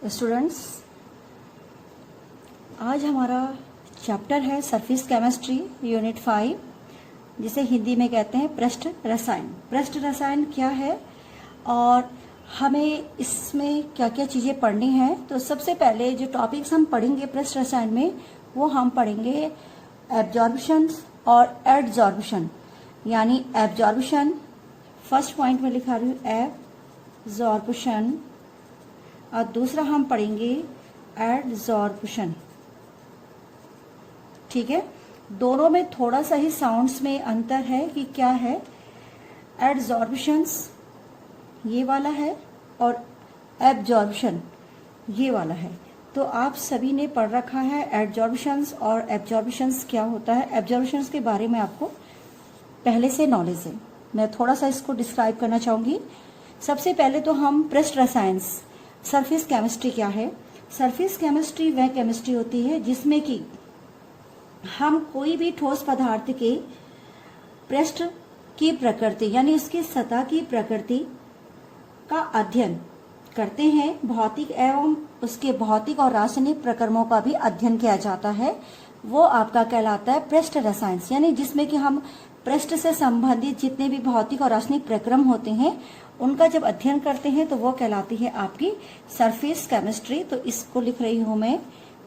Students, आज हमारा chapter है सरफेस केमिस्ट्री यूनिट 5, जिसे हिंदी में कहते हैं पृष्ठ रसायन। पृष्ठ रसायन क्या है और हमें इसमें क्या क्या चीज़ें पढ़नी है। तो सबसे पहले जो टॉपिक्स हम पढ़ेंगे पृष्ठ रसायन में, वो हम पढ़ेंगे एब्जॉर्प्शन और एडजॉर्प्शन। यानी एब्जॉर्प्शन, फर्स्ट पॉइंट में लिखा रही हूँ एब्जॉर्प्शन, और दूसरा हम पढ़ेंगे एडजॉर्प्शन। ठीक है, दोनों में थोड़ा सा ही साउंड्स में अंतर है कि क्या है। एडजॉर्प्शंस ये वाला है और एब्जॉर्प्शन ये वाला है। तो आप सभी ने पढ़ रखा है एडजॉर्प्शंस और एब्जॉर्प्शंस क्या होता है। एब्जॉर्प्शंस के बारे में आपको पहले से नॉलेज है, मैं थोड़ा सा इसको डिस्क्राइब करना चाहूंगी। सबसे पहले तो हम पृष्ठ रसायन, सरफेस केमिस्ट्री क्या है। सरफेस केमिस्ट्री वह केमिस्ट्री होती है जिसमें कि हम कोई भी ठोस पदार्थ के पृष्ठ की प्रकृति यानी उसकी सतह की प्रकृति का अध्ययन करते हैं। भौतिक एवं उसके भौतिक और रासायनिक प्रक्रमों का भी अध्ययन किया जाता है। वो आपका कहलाता है पृष्ठ रसायन, यानी जिसमें कि हम पृष्ठ से संबंधित जितने भी भौतिक और रासायनिक प्रक्रम होते हैं उनका जब अध्ययन करते हैं तो वो कहलाती है आपकी सरफेस केमिस्ट्री। तो इसको लिख रही हूं मैं।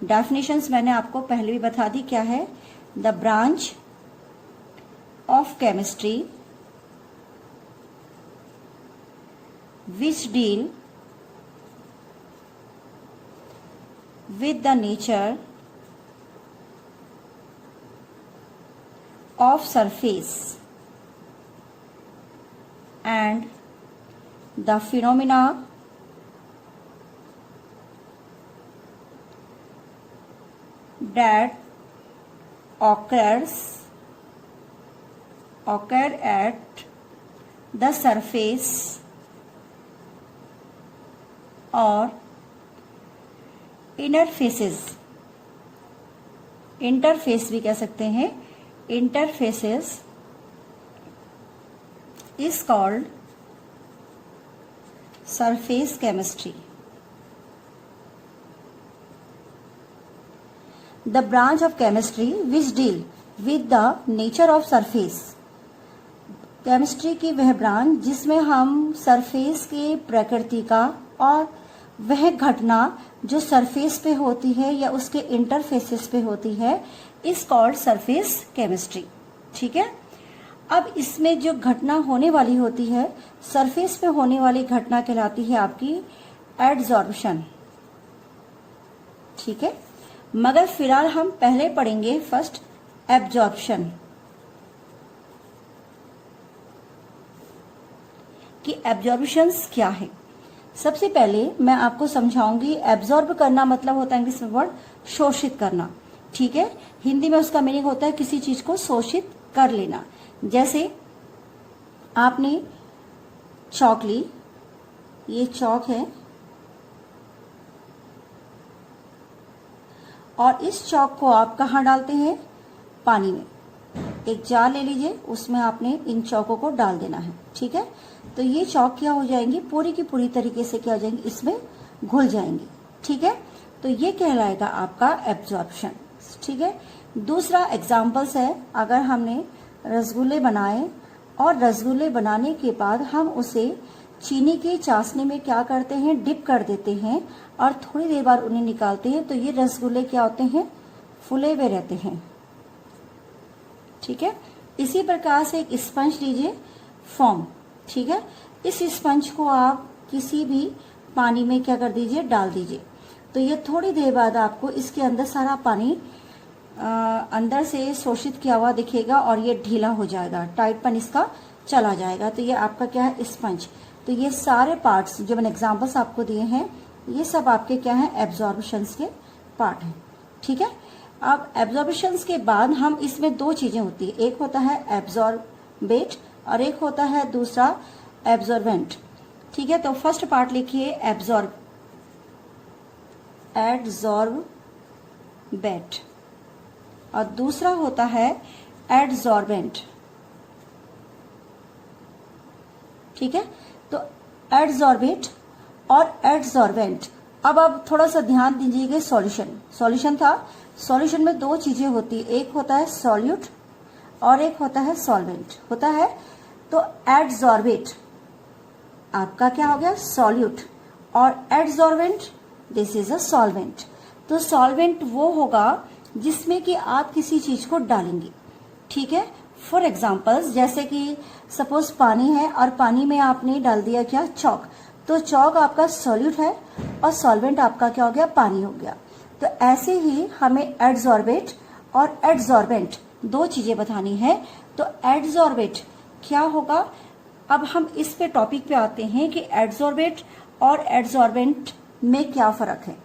डेफिनेशंस मैंने आपको पहले भी बता दी क्या है। The branch of chemistry which deal with the nature of surface and the phenomena that occur at the surface or interface भी कह सकते हैं। Interfaces is called surface chemistry. The branch of chemistry which deal with the nature of surface. Chemistry की वह branch जिसमें हम surface की प्रकृति का और वह घटना जो सरफेस पे होती है या उसके इंटरफेसेस पे होती है इस कॉल्ड सरफेस केमिस्ट्री। ठीक है, अब इसमें जो घटना होने वाली होती है सरफेस पे होने वाली घटना कहलाती है आपकी एडजॉर्प्शन। ठीक है, मगर फिलहाल हम पहले पढ़ेंगे फर्स्ट एब्जॉर्प्शन कि एब्जॉर्प्शंस क्या है। सबसे पहले मैं आपको समझाऊंगी। एब्जॉर्ब करना मतलब होता है इंग्लिश में वर्ड शोषित करना। ठीक है, हिंदी में उसका मीनिंग होता है किसी चीज को शोषित कर लेना। जैसे आपने चौक ली, ये चौक है और इस चौक को आप कहाँ डालते हैं? पानी में। एक जार ले लीजिए, उसमें आपने इन चौकों को डाल देना है। ठीक है, तो ये चौक क्या हो जाएंगी? पूरी की पूरी तरीके से क्या हो जाएंगी? इसमें घुल जाएंगी। ठीक है, तो ये कहलाएगा आपका एब्जॉर्प्शन। ठीक है, दूसरा एग्जाम्पल्स है, अगर हमने रसगुल्ले बनाए और रसगुल्ले बनाने के बाद हम उसे चीनी की चाशनी में क्या करते हैं? डिप कर देते हैं और थोड़ी देर बाद उन्हें निकालते हैं, तो ये रसगुल्ले क्या होते हैं? फूले हुए रहते हैं। ठीक है, इसी प्रकार से एक स्पंज लीजिए, फोम। ठीक है, इस स्पंज को आप किसी भी पानी में क्या कर दीजिए? डाल दीजिए। तो ये थोड़ी देर बाद आपको इसके अंदर सारा पानी अंदर से शोषित किया हुआ दिखेगा और ये ढीला हो जाएगा, टाइटपन इसका चला जाएगा। तो ये आपका क्या है? स्पंज। तो ये सारे पार्ट्स जो मैंने एग्जांपल्स आपको दिए हैं ये सब आपके क्या है? एब्जॉर्प्शंस के पार्ट हैं। ठीक है, अब एब्जॉर्प्शंस के बाद हम इसमें दो चीजें होती है, एक होता है एब्जॉर्बेट और एक होता है दूसरा एब्जॉर्बेंट। ठीक है, तो फर्स्ट पार्ट लिखिए एडजॉर्बेट और दूसरा होता है एडजॉर्बेंट। ठीक है, तो एडजॉर्बेट और एडजॉर्बेंट अब थोड़ा सा ध्यान दीजिएगा। सॉल्यूशन था। सॉल्यूशन में दो चीजें होती है, एक होता है सॉल्यूट और एक होता है सॉल्वेंट होता है। तो एडसॉर्बेट आपका क्या हो गया, सॉल्यूट, और एडसॉर्बेंट दिस इज अ सॉल्वेंट। तो सॉल्वेंट वो होगा जिसमें कि आप किसी चीज को डालेंगे, ठीक है। फॉर एग्जाम्पल्स, जैसे कि सपोज पानी है और पानी में आपने डाल दिया क्या, चॉक, तो चॉक आपका सॉल्यूट है और सॉल्वेंट आपका क्या हो गया, पानी हो गया। तो ऐसे ही हमें एडसॉर्बेट और एडसॉर्बेंट दो चीजें बतानी है। तो एडसॉर्बेट क्या होगा, अब हम इस पे टॉपिक पे आते हैं कि एडसॉर्बेट और एडसॉर्बेंट में क्या फर्क है।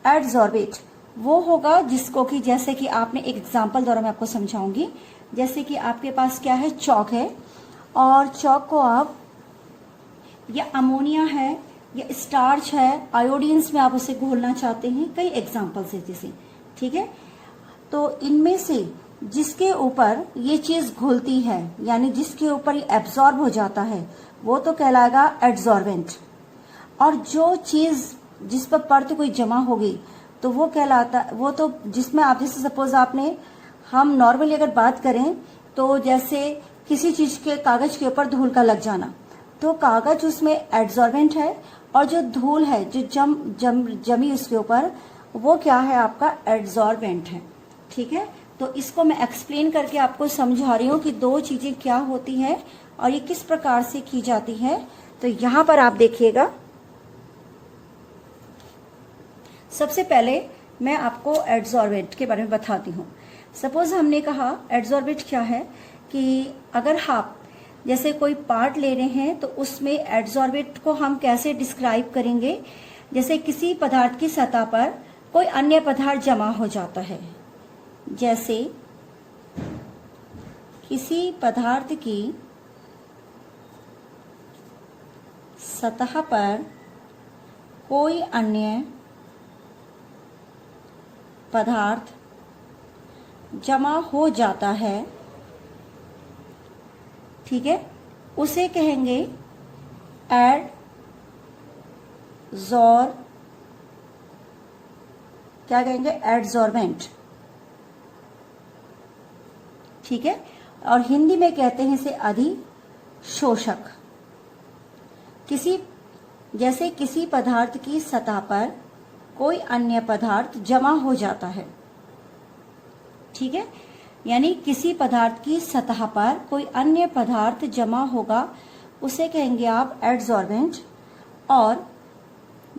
एडसॉर्बेट वो होगा जिसको कि, जैसे कि आपने एक एग्जांपल द्वारा मैं आपको समझाऊंगी। जैसे कि आपके पास क्या है, चॉक है, और चॉक को आप, या अमोनिया है या स्टार्च है, आयोडीन्स में आप उसे घोलना चाहते हैं, कई एग्जांपल्स है जैसे, ठीक है। तो इनमें से जिसके ऊपर ये चीज घुलती है, यानी जिसके ऊपर ये एब्जॉर्ब हो जाता है, वो तो कहलाएगा एडसॉर्बेंट। और जो चीज जिस पर परत कोई जमा होगी तो वो कहलाता, वो तो जिसमें आप, जैसे सपोज आपने, हम नॉर्मली अगर बात करें तो जैसे किसी चीज के, कागज के ऊपर धूल का लग जाना, तो कागज उसमें एडसॉर्बेंट है, और जो धूल है जो जमी उसके ऊपर, वो क्या है, आपका एडसॉर्बेंट है, ठीक है। तो इसको मैं एक्सप्लेन करके आपको समझा रही हूँ कि दो चीजें क्या होती है और ये किस प्रकार से की जाती है। तो यहां पर आप देखिएगा, सबसे पहले मैं आपको एडसॉर्बेंट के बारे में बताती हूँ। सपोज हमने कहा एडसॉर्बेंट क्या है, कि अगर आप जैसे कोई पार्ट ले रहे हैं तो उसमें एडसॉर्बेंट को हम कैसे डिस्क्राइब करेंगे। जैसे किसी पदार्थ की सतह पर कोई अन्य पदार्थ जमा हो जाता है, जैसे किसी पदार्थ की सतह पर कोई अन्य पदार्थ जमा हो जाता है, ठीक है, उसे कहेंगे क्या कहेंगे, एडसॉर्बेंट, ठीक है। और हिंदी में कहते हैं इसे अधिशोषक। जैसे किसी पदार्थ की सतह पर कोई अन्य पदार्थ जमा हो जाता है, ठीक है, यानी किसी पदार्थ की सतह पर कोई अन्य पदार्थ जमा होगा, उसे कहेंगे आप एडसॉर्बेंट। और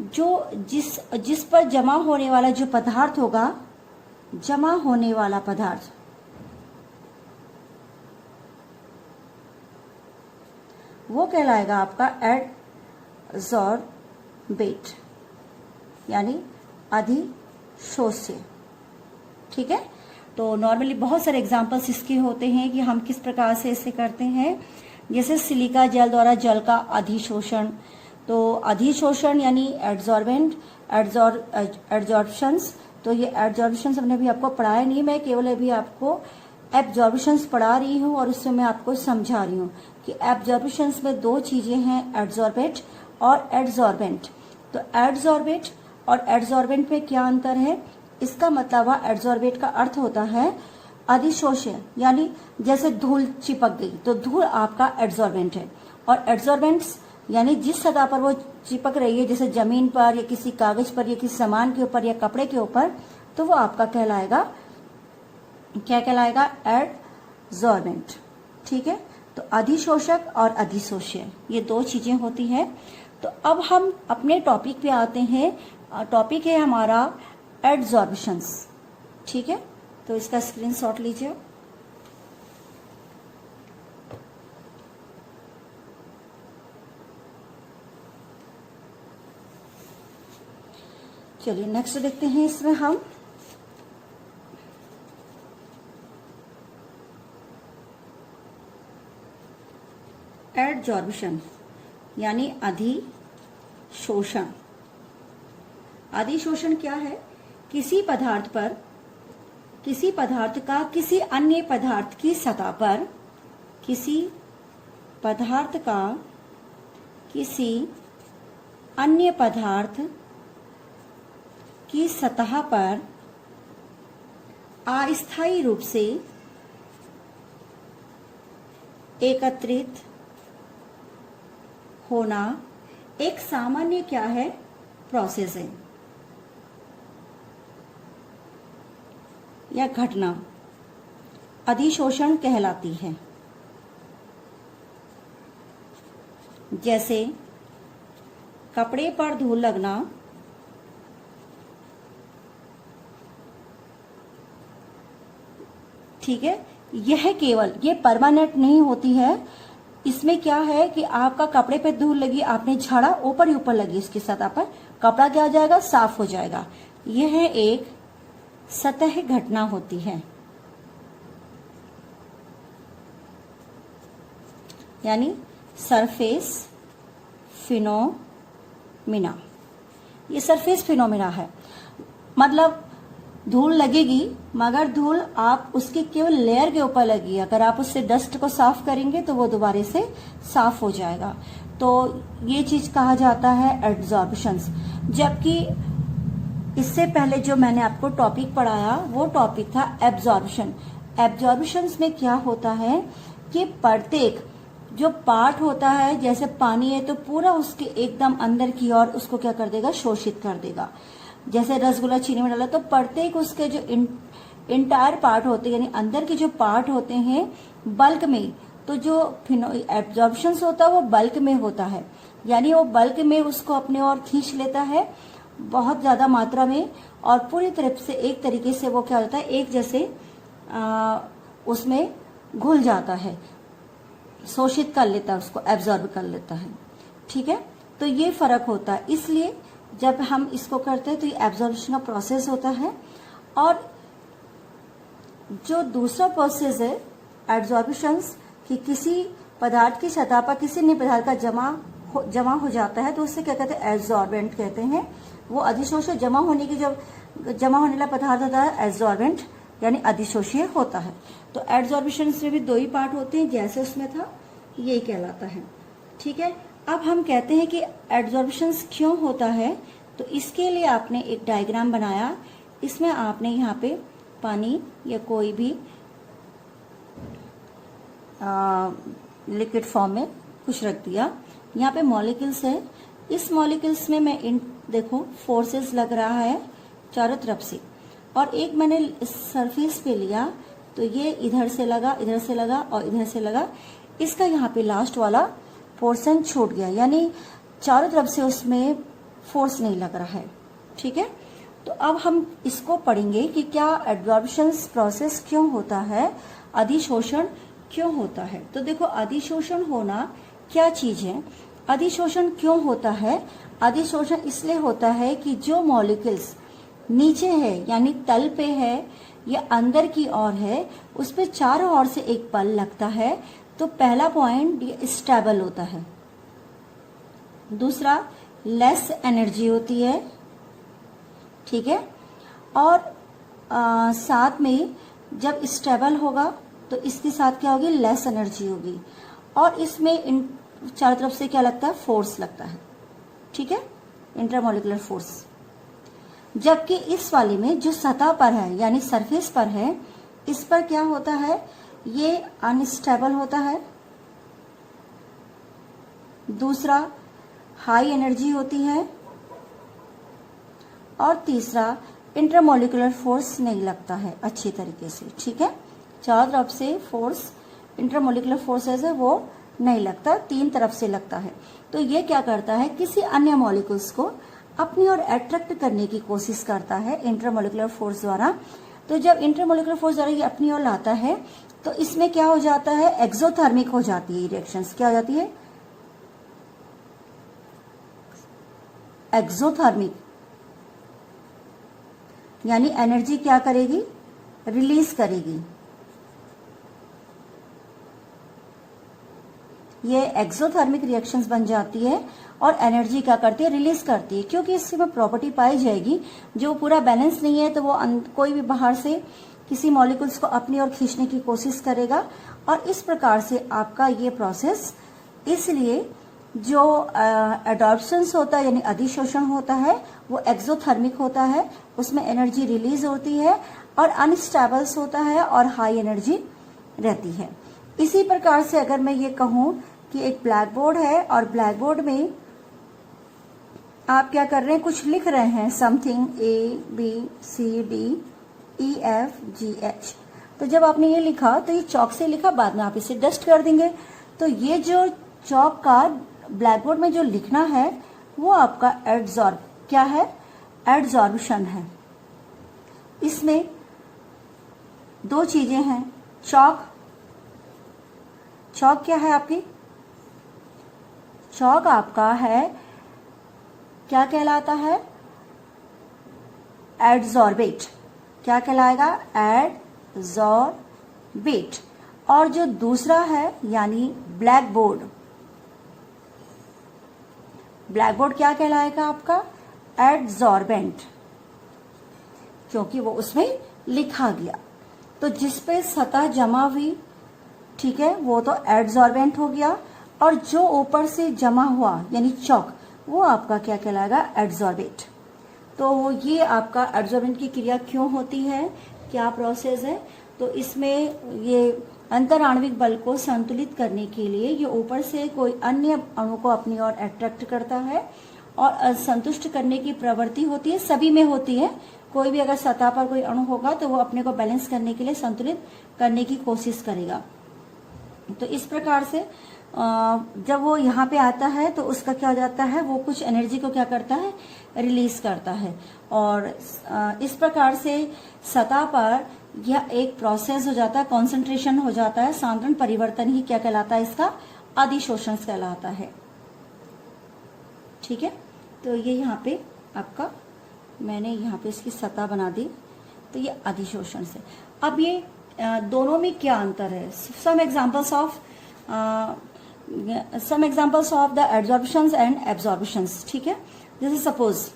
जो जिस पर जमा होने वाला जो पदार्थ होगा, जमा होने वाला पदार्थ, वो कहलाएगा आपका एडसॉर्बेट, यानी अधिशोष्य, ठीक है। तो नॉर्मली बहुत सारे एग्जांपल्स इसके होते हैं कि हम किस प्रकार से इसे करते हैं। जैसे सिलिका जेल द्वारा जल का अधिशोषण, तो अधिशोषण यानी एडसॉर्बेंट, एडसॉर्प्शंस। तो ये एडसॉर्प्शंस हमने भी आपको पढ़ाया नहीं, मैं केवल अभी आपको एब्जॉर्प्शंस पढ़ा रही हूँ और उससे मैं आपको समझा रही हूँ कि एब्जॉर्प्शंस में दो चीजें हैं, एडसॉर्बेट और एडसॉर्बेंट। तो एडसॉर्बेट और एडसॉर्बेंट में क्या अंतर है, इसका मतलब एडसॉर्बेट का अर्थ होता है अधिशोष्य, यानी जैसे धूल चिपक गई तो धूल आपका एडसॉर्बेंट है, और एडसॉर्बेंट्स यानी जिस सतह पर वो चिपक रही है, जैसे जमीन पर या किसी कागज पर या किसी सामान के ऊपर या कपड़े के ऊपर, तो वो आपका कहलाएगा, क्या कहलाएगा, एडसॉर्बेंट, ठीक है। तो अधिशोषक और अधिशोष्य ये दो चीजें होती हैं। तो अब हम अपने टॉपिक पे आते हैं। टॉपिक है हमारा एडसॉर्प्शंस, ठीक है। तो इसका स्क्रीनशॉट लीजिए। चलिए नेक्स्ट देखते हैं। इसमें हम एडसॉर्प्शन यानी अधिशोषण। अधिशोषण क्या है, किसी पदार्थ का किसी अन्य पदार्थ की सतह पर, किसी पदार्थ का किसी अन्य पदार्थ की सतह पर अस्थायी रूप से एकत्रित होना एक सामान्य क्या है, प्रोसेस है या घटना अधिशोषण कहलाती है। जैसे कपड़े पर धूल लगना, ठीक है, यह केवल ये परमानेंट नहीं होती है। इसमें क्या है कि आपका कपड़े पे धूल लगी, आपने झाड़ा, ऊपर ही ऊपर लगी, इसकी सतह पर कपड़ा क्या हो जाएगा, साफ हो जाएगा। यह एक सतह घटना होती है, यानी सरफेस फिनोमिना। ये सरफेस फिनोमिना है, मतलब धूल लगेगी मगर धूल आप उसके केवल लेयर के ऊपर लगी। अगर आप उससे डस्ट को साफ करेंगे तो वो दोबारा से साफ हो जाएगा। तो ये चीज कहा जाता है एब्जॉर्प्शंस। जबकि इससे पहले जो मैंने आपको टॉपिक पढ़ाया वो टॉपिक था एब्जॉर्प्शन। एब्जॉर्प्शंस में क्या होता है कि प्रत्येक जो पार्ट होता है, जैसे पानी है तो पूरा उसके एकदम अंदर की ओर उसको क्या कर देगा, शोषित कर देगा। जैसे रसगुल्ला चीनी में डाला तो प्रत्येक उसके जो इंटायर पार्ट होते हैं, यानी अंदर के जो पार्ट होते हैं बल्क में, तो जो एब्जॉर्प्शन होता है वो बल्क में होता है, यानी वो बल्क में उसको अपने ओर खींच लेता है बहुत ज्यादा मात्रा में, और पूरी तरह से एक तरीके से वो क्या होता है, एक जैसे उसमें घुल जाता है, शोषित कर लेता है, उसको एब्जॉर्ब कर लेता है। ठीक है, तो ये फर्क होता है। इसलिए जब हम इसको करते हैं तो ये एब्जॉर्प्शन का प्रोसेस होता है। और जो दूसरा प्रोसेस है एब्जॉर्प्शंस, कि किसी पदार्थ की सतह पर किसी अन्य पदार्थ का जमा हो जाता है तो उससे क्या कहते हैं, एब्जॉर्बेंट कहते हैं। वो अधिशोषण जमा होने वाला पदार्थ होता है एब्जॉर्बेंट, यानी अधिशोषीय होता है। तो एब्जॉर्प्शन में भी दो ही पार्ट होते हैं, जैसे उसमें था यही कहलाता है। ठीक है, अब हम कहते हैं कि एब्जॉर्प्शन क्यों होता है, तो इसके लिए आपने एक डायग्राम बनाया। इसमें आपने यहाँ पे पानी या कोई भी लिक्विड फॉर्म में कुछ रख दिया। यहाँ पे मॉलिक्यूल्स है, इस मॉलिक्यूल्स में मैं देखो फोर्सेस लग रहा है चारों तरफ से, और एक मैंने सरफेस पे लिया तो ये इधर से लगा, इधर से लगा और इधर से लगा। इसका यहाँ पे लास्ट वाला पोर्शन छूट गया, यानी चारों तरफ से उसमें फोर्स नहीं लग रहा है। ठीक है, तो अब हम इसको पढ़ेंगे कि क्या एब्जॉर्प्शन प्रोसेस क्यों होता है, अधिशोषण क्यों होता है। तो देखो, अधिशोषण होना क्या चीज है, अधिशोषण क्यों होता है। अधिशोषण इसलिए होता है कि जो मॉलिक्यूल्स नीचे है, यानी तल पे है या अंदर की ओर है, उस पे चारों ओर से एक बल लगता है। तो पहला पॉइंट, ये स्टेबल होता है। दूसरा, लेस एनर्जी होती है। ठीक है, और साथ में जब स्टेबल होगा तो इसके साथ क्या होगी, लेस एनर्जी होगी, और इसमें इन चारों तरफ से क्या लगता है, फोर्स लगता है। ठीक है, इंटरमोलिकुलर फोर्स। जबकि इस वाले में जो सतह पर है, यानी सरफेस पर है, इस पर क्या होता है, ये अनस्टेबल होता है। दूसरा, हाई एनर्जी होती है, और तीसरा, इंटरमोलिकुलर फोर्स नहीं लगता है अच्छी तरीके से। ठीक है, चारों तरफ से फोर्स, इंटरमोलिकुलर फोर्सेस है वो नहीं लगता, तीन तरफ से लगता है। तो ये क्या करता है, किसी अन्य मॉलिक्यूल्स को अपनी ओर अट्रैक्ट करने की कोशिश करता है इंटरमोलिकुलर फोर्स द्वारा। तो जब इंटरमोलिकुलर फोर्स द्वारा ये अपनी ओर लाता है तो इसमें क्या हो जाता है, एक्सोथर्मिक हो जाती है रिएक्शंस। क्या हो जाती है, एक्सोथर्मिक, यानी एनर्जी क्या करेगी, रिलीज करेगी। ये एक्सोथर्मिक रिएक्शंस बन जाती है और एनर्जी क्या करती है, रिलीज करती है। क्योंकि इसमें प्रॉपर्टी पाई जाएगी जो पूरा बैलेंस नहीं है, तो वो कोई भी बाहर से किसी मॉलिक्यूल्स को अपनी ओर खींचने की कोशिश करेगा, और इस प्रकार से आपका ये प्रोसेस इसलिए जो एडॉप्शंस होता है यानी अधिशोषण होता है वो एक्सोथर्मिक होता है, उसमें एनर्जी रिलीज होती है, और अनस्टेबल्स होता है और हाई एनर्जी रहती है। इसी प्रकार से अगर मैं ये कहूं कि एक ब्लैक बोर्ड है और ब्लैक बोर्ड में आप क्या कर रहे हैं, कुछ लिख रहे हैं, समथिंग ABCDEFGH। तो जब आपने ये लिखा तो ये चौक से लिखा, बाद में आप इसे डस्ट कर देंगे। तो ये जो चौक का ब्लैक बोर्ड में जो लिखना है वो आपका एडजॉर्ब क्या है, एडजॉर्प्शन है। इसमें दो चीजें हैं, चौक क्या है आपकी, चौक आपका है क्या कहलाता है, एडजॉर्बेट। क्या कहलाएगा, एडजॉर्बेट। और जो दूसरा है यानी ब्लैक बोर्ड, ब्लैक बोर्ड क्या कहलाएगा आपका, एडजॉर्बेंट, क्योंकि वो उसमें लिखा गया। तो जिस पे सतह जमा हुई, ठीक है, वो तो एडजॉर्बेंट हो गया, और जो ऊपर से जमा हुआ यानी चौक, वो आपका क्या कहलाएगा, एडजॉर्बेट। तो ये आपका एडजॉर्बेंट की क्रिया क्यों होती है, क्या प्रोसेस है, तो इसमें ये अंतराण्विक बल को संतुलित करने के लिए ये ऊपर से कोई अन्य अणु को अपनी ओर अट्रैक्ट करता है और संतुष्ट करने की प्रवृत्ति होती है, सभी में होती है। कोई भी अगर सतह पर कोई अणु होगा तो वो अपने को बैलेंस करने के लिए, संतुलित करने की कोशिश करेगा। तो इस प्रकार से जब वो यहाँ पे आता है तो उसका क्या हो जाता है, वो कुछ एनर्जी को क्या करता है, रिलीज करता है। और इस प्रकार से सतह पर यह एक प्रोसेस हो जाता है, कंसंट्रेशन हो जाता है, सांद्रण परिवर्तन ही क्या कहलाता है, इसका अधिशोषण कहलाता है। ठीक है, तो ये यहाँ पे आपका, मैंने यहाँ पे इसकी सतह बना दी, तो ये अधिशोषण से। अब ये दोनों में क्या अंतर है, some examples of the adsorptions and absorptions. ठीक है, जैसे सपोज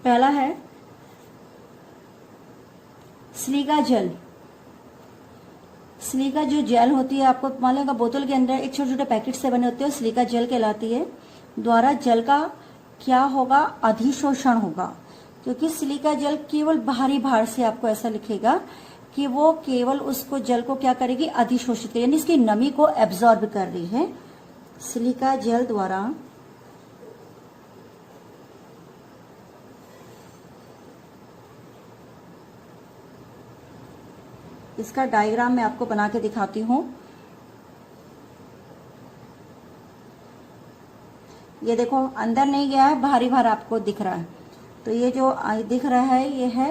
पहला है सिलिका जेल। सिलिका जो जेल होती है, आपको मालूम होगा बोतल के अंदर एक छोटे छोटे पैकेट से बने होते हैं, सिलिका जेल कहलाती है। द्वारा जल का क्या होगा, अधिशोषण होगा, क्योंकि सिलिका जेल केवल बाहरी भार से आपको ऐसा लिखेगा कि वो केवल उसको जल को क्या करेगी, अधिशोषित करेगी, यानी इसकी नमी को एब्जॉर्ब कर रही है। सिलिका जेल द्वारा इसका डायग्राम मैं आपको बना के दिखाती हूं। ये देखो अंदर नहीं गया है, बाहरी भार आपको दिख रहा है। तो ये जो दिख रहा है ये है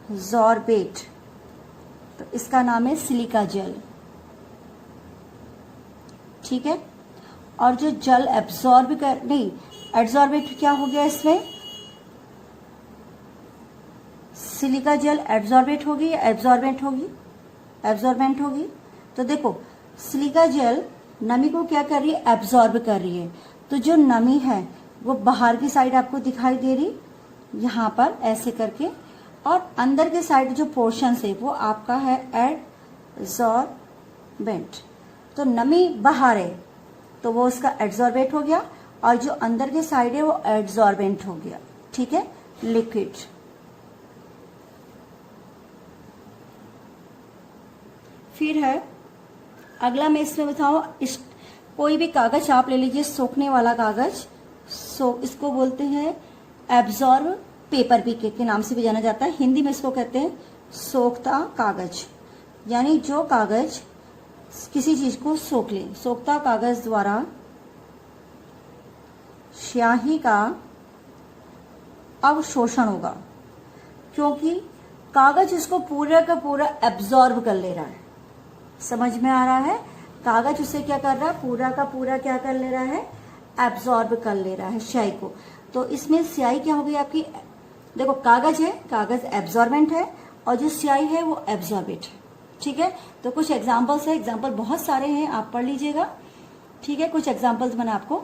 एडजॉर्बेट, तो इसका नाम है सिलिका जेल। ठीक है, और जो जल एब्जॉर्ब कर, नहीं, एडजॉर्बेट क्या हो गया, इसमें सिलिका जेल एब्जॉर्बेट होगी या एब्जॉर्बेंट होगी, एब्जॉर्बेंट होगी। तो देखो सिलिका जेल नमी को क्या कर रही है, एब्जॉर्ब कर रही है। तो जो नमी है वो बाहर की साइड आपको दिखाई दे रही, यहाँ पर ऐसे करके, और अंदर के साइड जो पोर्शन है वो आपका है एडजॉर्बेंट। तो नमी बाहर है तो वो उसका एडजॉर्बेट हो गया, और जो अंदर के साइड है वो एडजॉर्बेंट हो गया। ठीक है, लिक्विड। फिर है अगला, मैं इसमें बताऊं, कोई भी कागज आप ले लीजिए, सूखने वाला कागज, इसको बोलते हैं एब्जॉर्ब पेपर भी के नाम से भी जाना जाता है। हिंदी में इसको कहते हैं सोखता कागज, यानी जो कागज किसी चीज को सोख ले। सोखता कागज द्वारा स्याही का अवशोषण होगा, क्योंकि कागज इसको पूरा का पूरा एब्जॉर्ब कर ले रहा है। समझ में आ रहा है, कागज उसे क्या कर रहा है, पूरा का पूरा क्या कर ले रहा है, एब्जॉर्ब कर ले रहा है स्याही को। तो इसमें स्याही क्या होगी आपकी, देखो कागज है, कागज एब्जॉर्बेंट है, और जो स्याही है वो एब्जॉर्बेट है। ठीक है, तो कुछ एग्जाम्पल्स है, एग्जाम्पल बहुत सारे हैं, आप पढ़ लीजिएगा। ठीक है, कुछ एग्जाम्पल्स मैंने आपको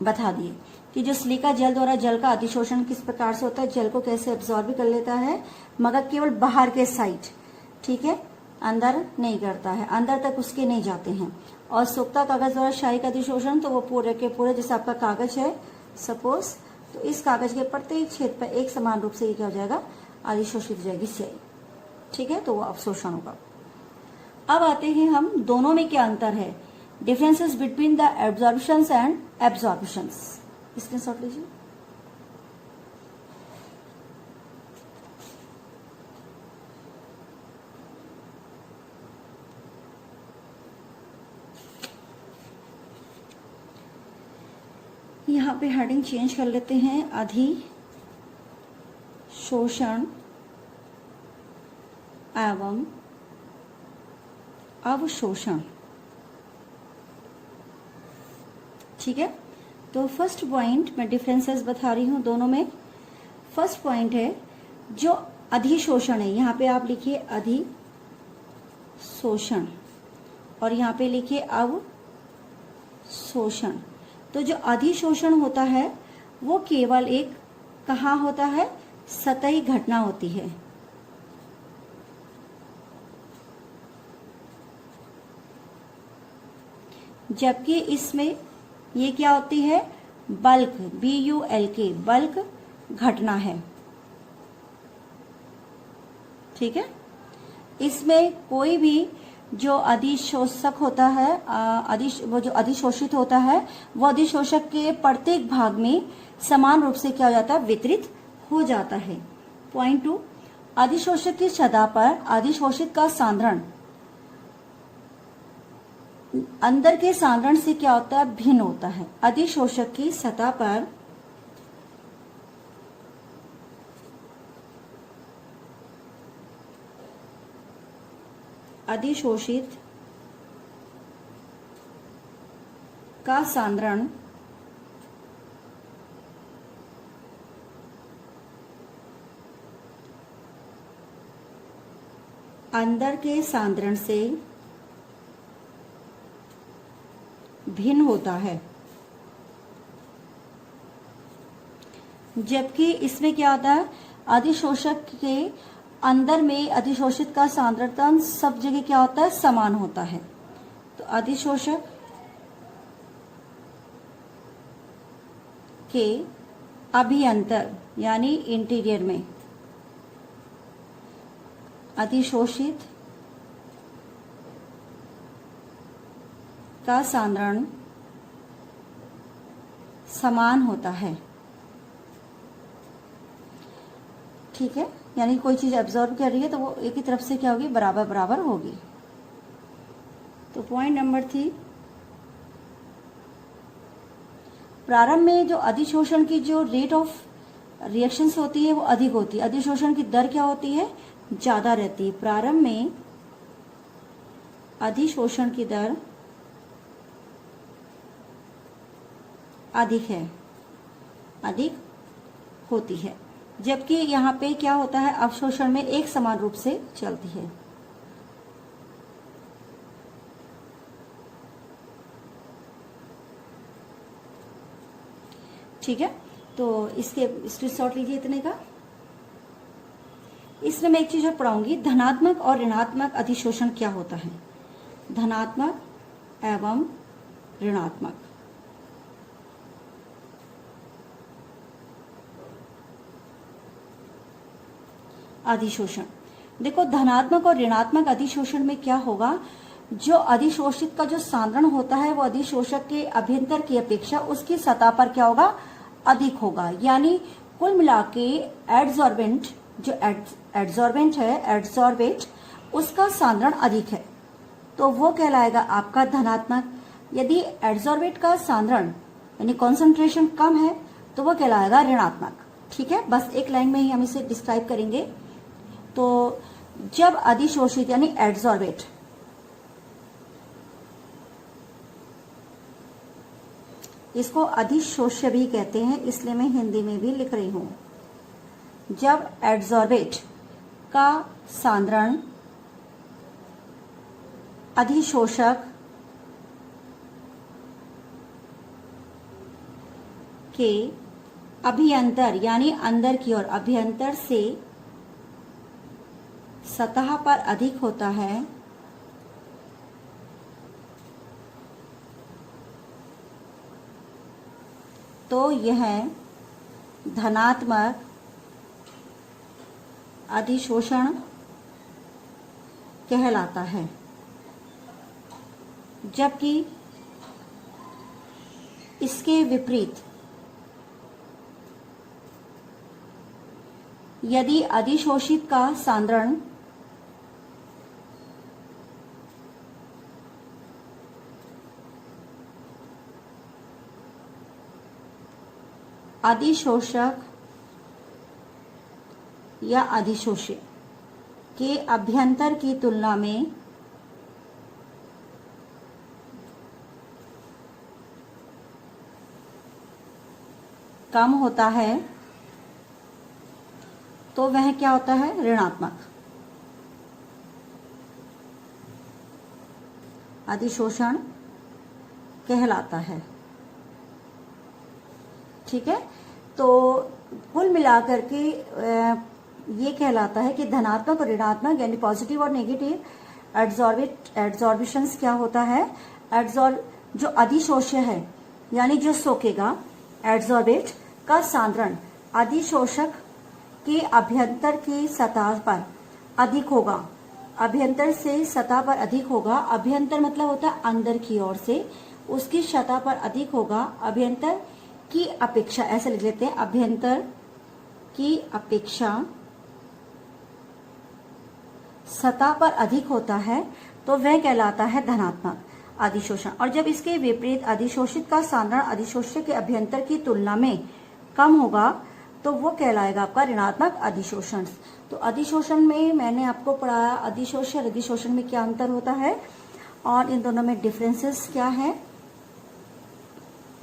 बता दिए कि जो सिलिका जेल द्वारा जल का अधिशोषण किस प्रकार से होता है, जल को कैसे एब्जॉर्ब कर लेता है, मगर केवल बाहर के साइड, ठीक है, अंदर नहीं करता है, अंदर तक उसके नहीं जाते हैं। और सोखता कागज द्वारा शाही का अधिशोषण, तो वो पूरे के पूरे, जैसे आपका कागज है सपोज, तो इस कागज के प्रत्येक छेद पर एक समान रूप से ये क्या हो जाएगा, अधिशोषित हो जाएगी स्याही। ठीक है, तो वो अवशोषण होगा। अब आते हैं हम दोनों में क्या अंतर है, differences between the absorptions and absorptions. Screenshot लीजिए। यहाँ पे हेडिंग चेंज कर लेते हैं, अधिशोषण एवं अवशोषण। ठीक है, तो फर्स्ट पॉइंट मैं डिफरेंसेस बता रही हूं दोनों में। फर्स्ट पॉइंट है जो अधिशोषण है, यहाँ पे आप लिखिए अधिशोषण और यहाँ पे लिखिए अवशोषण। तो जो अधिशोषण होता है वो केवल एक कहाँ होता है, सतही घटना होती है। जबकि इसमें ये क्या होती है, बल्क, BULK, बल्क घटना है। ठीक है, इसमें कोई भी जो अधिशोषक होता है, वो जो अधिशोषित होता है, वो अधिशोषक के प्रत्येक भाग में समान रूप से क्या हो जाता है, वितरित हो जाता है। पॉइंट 2, अधिशोषक की सतह पर अधिशोषित का सांद्रण अंदर के सांद्रण से क्या होता है, भिन्न होता है। अधिशोषक की सतह पर अधिशोषित का सांद्रण अंदर के सांद्रण से भिन्न होता है। जबकि इसमें क्या होता है, अधिशोषक के अंदर में अधिशोषित का सांद्रता सब जगह क्या होता है, समान होता है। तो अधिशोषक के अभियंतर यानी इंटीरियर में अधिशोषित का सांद्रण समान होता है। ठीक है, यानी कोई चीज एब्जॉर्ब कर रही है तो वो एक ही तरफ से क्या होगी, बराबर बराबर होगी। तो पॉइंट नंबर 3, प्रारंभ में जो अधिशोषण की जो रेट ऑफ रिएक्शंस होती है वो अधिक होती है, अधिशोषण की दर क्या होती है, ज्यादा रहती है। प्रारंभ में अधिशोषण की दर अधिक है, अधिक होती है, जबकि यहाँ पे क्या होता है, अवशोषण में एक समान रूप से चलती है। ठीक है, तो इसके स्क्रीनशॉट लीजिए इतने का। इसमें मैं एक चीज और पढ़ाऊंगी, धनात्मक और ऋणात्मक अधिशोषण क्या होता है, धनात्मक एवं ऋणात्मक। अधिशोषण, देखो धनात्मक और ऋणात्मक अधिशोषण में क्या होगा, जो अधिशोषित का जो सांद्रण होता है वो अधिशोषक के अभ्यंतर की अपेक्षा उसकी सतह पर क्या होगा, अधिक होगा। यानी कुल मिला के एडजॉर्बेंट, जो एडजॉर्बेंट है, एडजॉर्बेट, उसका सांद्रण अधिक है तो वो कहलाएगा आपका धनात्मक। यदि एडजॉर्बेट का सांद्रण यानी कॉन्सेंट्रेशन कम है तो वो कहलाएगा ऋणात्मक। ठीक है, बस एक लाइन में ही हम इसे डिस्क्राइब करेंगे। तो जब अधिशोषित यानी एडजॉर्बेट इसको अधिशोष्य भी कहते हैं, इसलिए मैं हिंदी में भी लिख रही हूं। जब एडजॉर्बेट का सांद्रण अधिशोषक के अभ्यंतर यानी अंदर की ओर अभ्यंतर से सतह पर अधिक होता है तो यह धनात्मक अधिशोषण कहलाता है, जबकि इसके विपरीत यदि अधिशोषित का सांद्रण अधिशोषक या अधिशोष्य के अभ्यंतर की तुलना में कम होता है तो वह क्या होता है? ऋणात्मक अधिशोषण कहलाता है। ठीक है, तो कुल मिलाकर के ये कहलाता है कि धनात्मक और ऋणात्मक यानी पॉजिटिव और नेगेटिव एड्सॉर्बिशंस क्या होता है? जो अधिशोष्य है यानी जो सोखेगा, एड्सॉर्बेट का सांद्रण अधिशोषक के अभ्यंतर की सतह पर अधिक होगा, अभ्यंतर से सतह पर अधिक होगा। अभ्यंतर मतलब होता है अंदर की ओर से, उसकी सतह पर अधिक होगा अभ्यंतर की अपेक्षा, ऐसे लिख लेते हैं, अभ्यंतर की अपेक्षा सतह पर अधिक होता है तो वह कहलाता है धनात्मक अधिशोषण। और जब इसके विपरीत अधिशोषित का सांद्रण अधिशोष्य के अभ्यंतर की तुलना में कम होगा तो वो कहलाएगा आपका ऋणात्मक अधिशोषण। तो अधिशोषण में मैंने आपको पढ़ाया अधिशोष्य और अधिशोषण में क्या अंतर होता है और इन दोनों में डिफरेंसेस क्या है,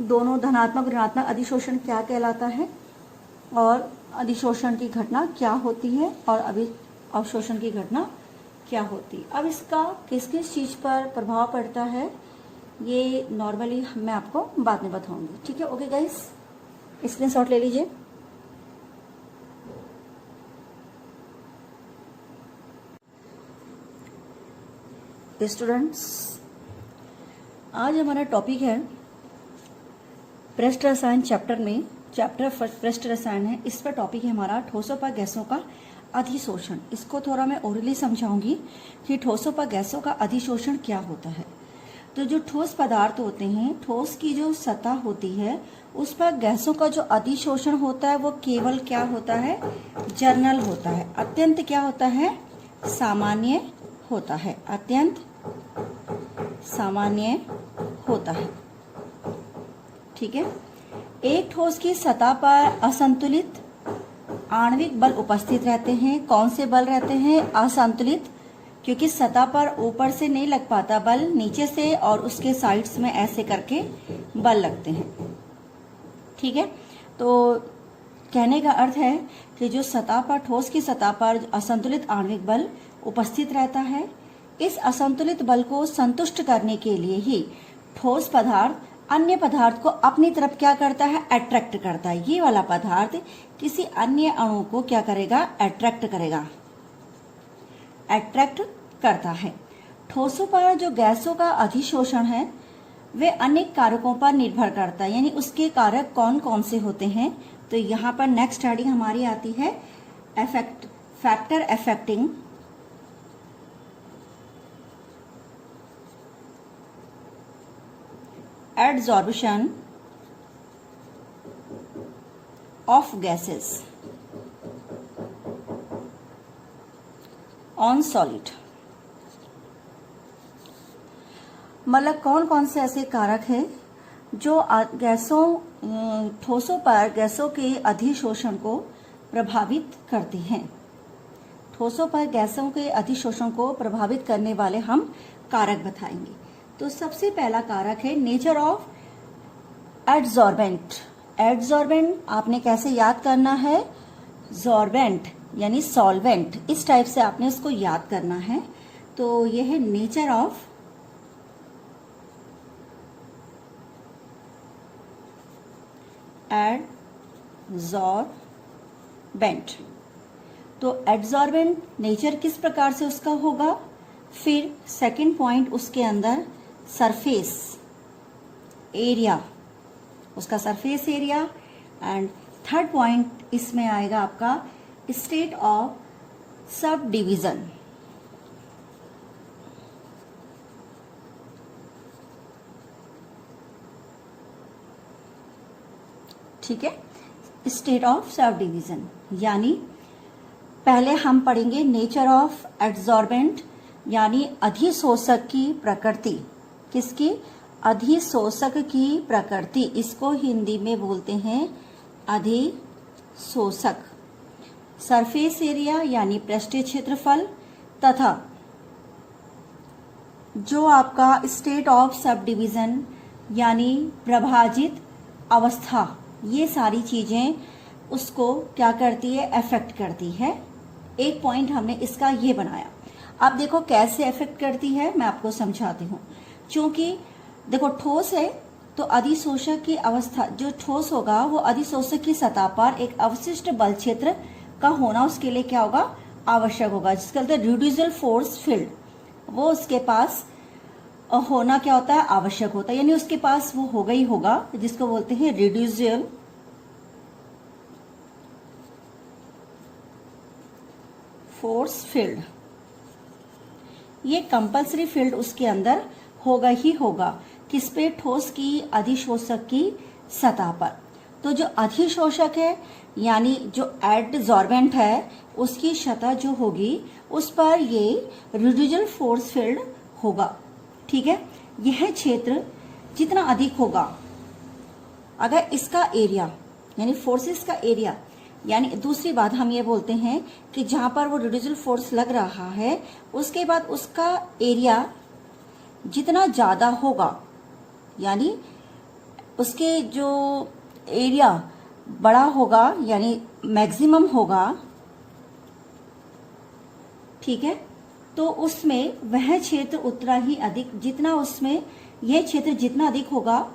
दोनों धनात्मक ऋणात्मक अधिशोषण क्या कहलाता है और अधिशोषण की घटना क्या होती है और अवशोषण की घटना क्या होती है। अब इसका किस किस चीज पर प्रभाव पड़ता है ये नॉर्मली मैं आपको बाद में बताऊंगी। ठीक है, ओके गाइस, स्क्रीनशॉट ले लीजिए। स्टूडेंट्स, आज हमारा टॉपिक है पृष्ठ रसायन चैप्टर में, चैप्टर पृष्ठ रसायन है, इस पर टॉपिक है हमारा ठोसों पर गैसों का अधिशोषण। इसको थोड़ा मैं ओरली समझाऊंगी कि ठोसों पर गैसों का अधिशोषण क्या होता है। तो जो ठोस पदार्थ होते हैं, ठोस की जो सतह होती है उस पर गैसों का जो अधिशोषण होता है वो केवल क्या होता है? जर्नल होता है, अत्यंत क्या होता है? सामान्य होता है, अत्यंत सामान्य होता है। ठीक है, एक ठोस की सतह पर असंतुलित आणविक बल उपस्थित रहते हैं। कौन से बल रहते हैं? असंतुलित, क्योंकि सतह पर ऊपर से नहीं लग पाता बल, नीचे से और उसके साइड्स में ऐसे करके बल लगते हैं। ठीक है, तो कहने का अर्थ है कि जो सतह पर, ठोस की सतह पर असंतुलित आणविक बल उपस्थित रहता है, इस असंतुलित बल को संतुष्ट करने के लिए ही ठोस पदार्थ अन्य पदार्थ को अपनी तरफ क्या करता है? अट्रैक्ट करता है। ये वाला पदार्थ किसी अन्य अणु को क्या करेगा? अट्रैक्ट करेगा, अट्रैक्ट करता है। ठोसों पर जो गैसों का अधिशोषण है वे अनेक कारकों पर निर्भर करता है, यानी उसके कारक कौन कौन से होते हैं। तो यहाँ पर नेक्स्ट हेडिंग हमारी आती है factor affecting adsorption of gases on solid। मतलब कौन कौन से ऐसे कारक हैं जो ठोसों पर गैसों के अधिशोषण को प्रभावित करते हैं। ठोसों पर गैसों के अधिशोषण को प्रभावित करने वाले हम कारक बताएंगे। तो सबसे पहला कारक है नेचर ऑफ एडसॉर्बेंट। एडसॉर्बेंट आपने कैसे याद करना है? सॉर्बेंट यानी सॉल्वेंट, इस टाइप से आपने उसको याद करना है। तो यह है नेचर ऑफ एडजॉर्बेंट। तो एडजॉर्बेंट नेचर किस प्रकार से उसका होगा। फिर सेकंड पॉइंट उसके अंदर सरफेस एरिया, उसका surface area. And third point इसमें आएगा आपका स्टेट ऑफ सब डिवीजन। ठीक है, स्टेट ऑफ सब डिवीजन। यानी पहले हम पढ़ेंगे नेचर ऑफ एडजॉर्बेंट, यानी अधिशोषक की प्रकृति। किसकी? अधिशोषक की प्रकृति। इसको हिंदी में बोलते हैं अधिशोषक। सरफेस एरिया यानी पृष्ठीय क्षेत्रफल, तथा जो आपका स्टेट ऑफ सब डिवीजन यानी प्रभाजित अवस्था, ये सारी चीजें उसको क्या करती है, अफेक्ट करती है। एक पॉइंट हमने इसका ये बनाया। अब देखो कैसे अफेक्ट करती है, मैं आपको समझाती हूँ। क्योंकि देखो ठोस है तो अधिशोषक की अवस्था, जो ठोस होगा वो अधिशोषक की सतह पर एक अवशिष्ट बल क्षेत्र का होना उसके लिए क्या होगा, आवश्यक होगा, जिसके कहते हैं रिड्यूसिबल फोर्स फील्ड। वो उसके पास होना क्या होता है, आवश्यक होता है, यानी उसके पास वो होगा ही होगा, जिसको बोलते हैं रिड्यूसिबल फोर्स फील्ड। ये कंपल्सरी फील्ड उसके अंदर होगा ही होगा। किस पे? ठोस की अधिशोषक की सतह पर। तो जो अधिशोषक है यानी जो एडजॉर्बेंट है, उसकी सतह जो होगी उस पर ये रिड्यूसिबल फोर्स फील्ड होगा। ठीक है, यह क्षेत्र जितना अधिक होगा, अगर इसका एरिया यानी फोर्सेस का एरिया, यानी दूसरी बात हम ये बोलते हैं कि जहां पर वो रिड्यूसिबल फोर्स लग रहा है उसके बाद उसका एरिया जितना ज्यादा होगा, यानी उसके जो एरिया बड़ा होगा यानी मैक्सिमम होगा, ठीक है, तो उसमें वह क्षेत्र उतना ही अधिक, जितना उसमें यह क्षेत्र जितना अधिक होगा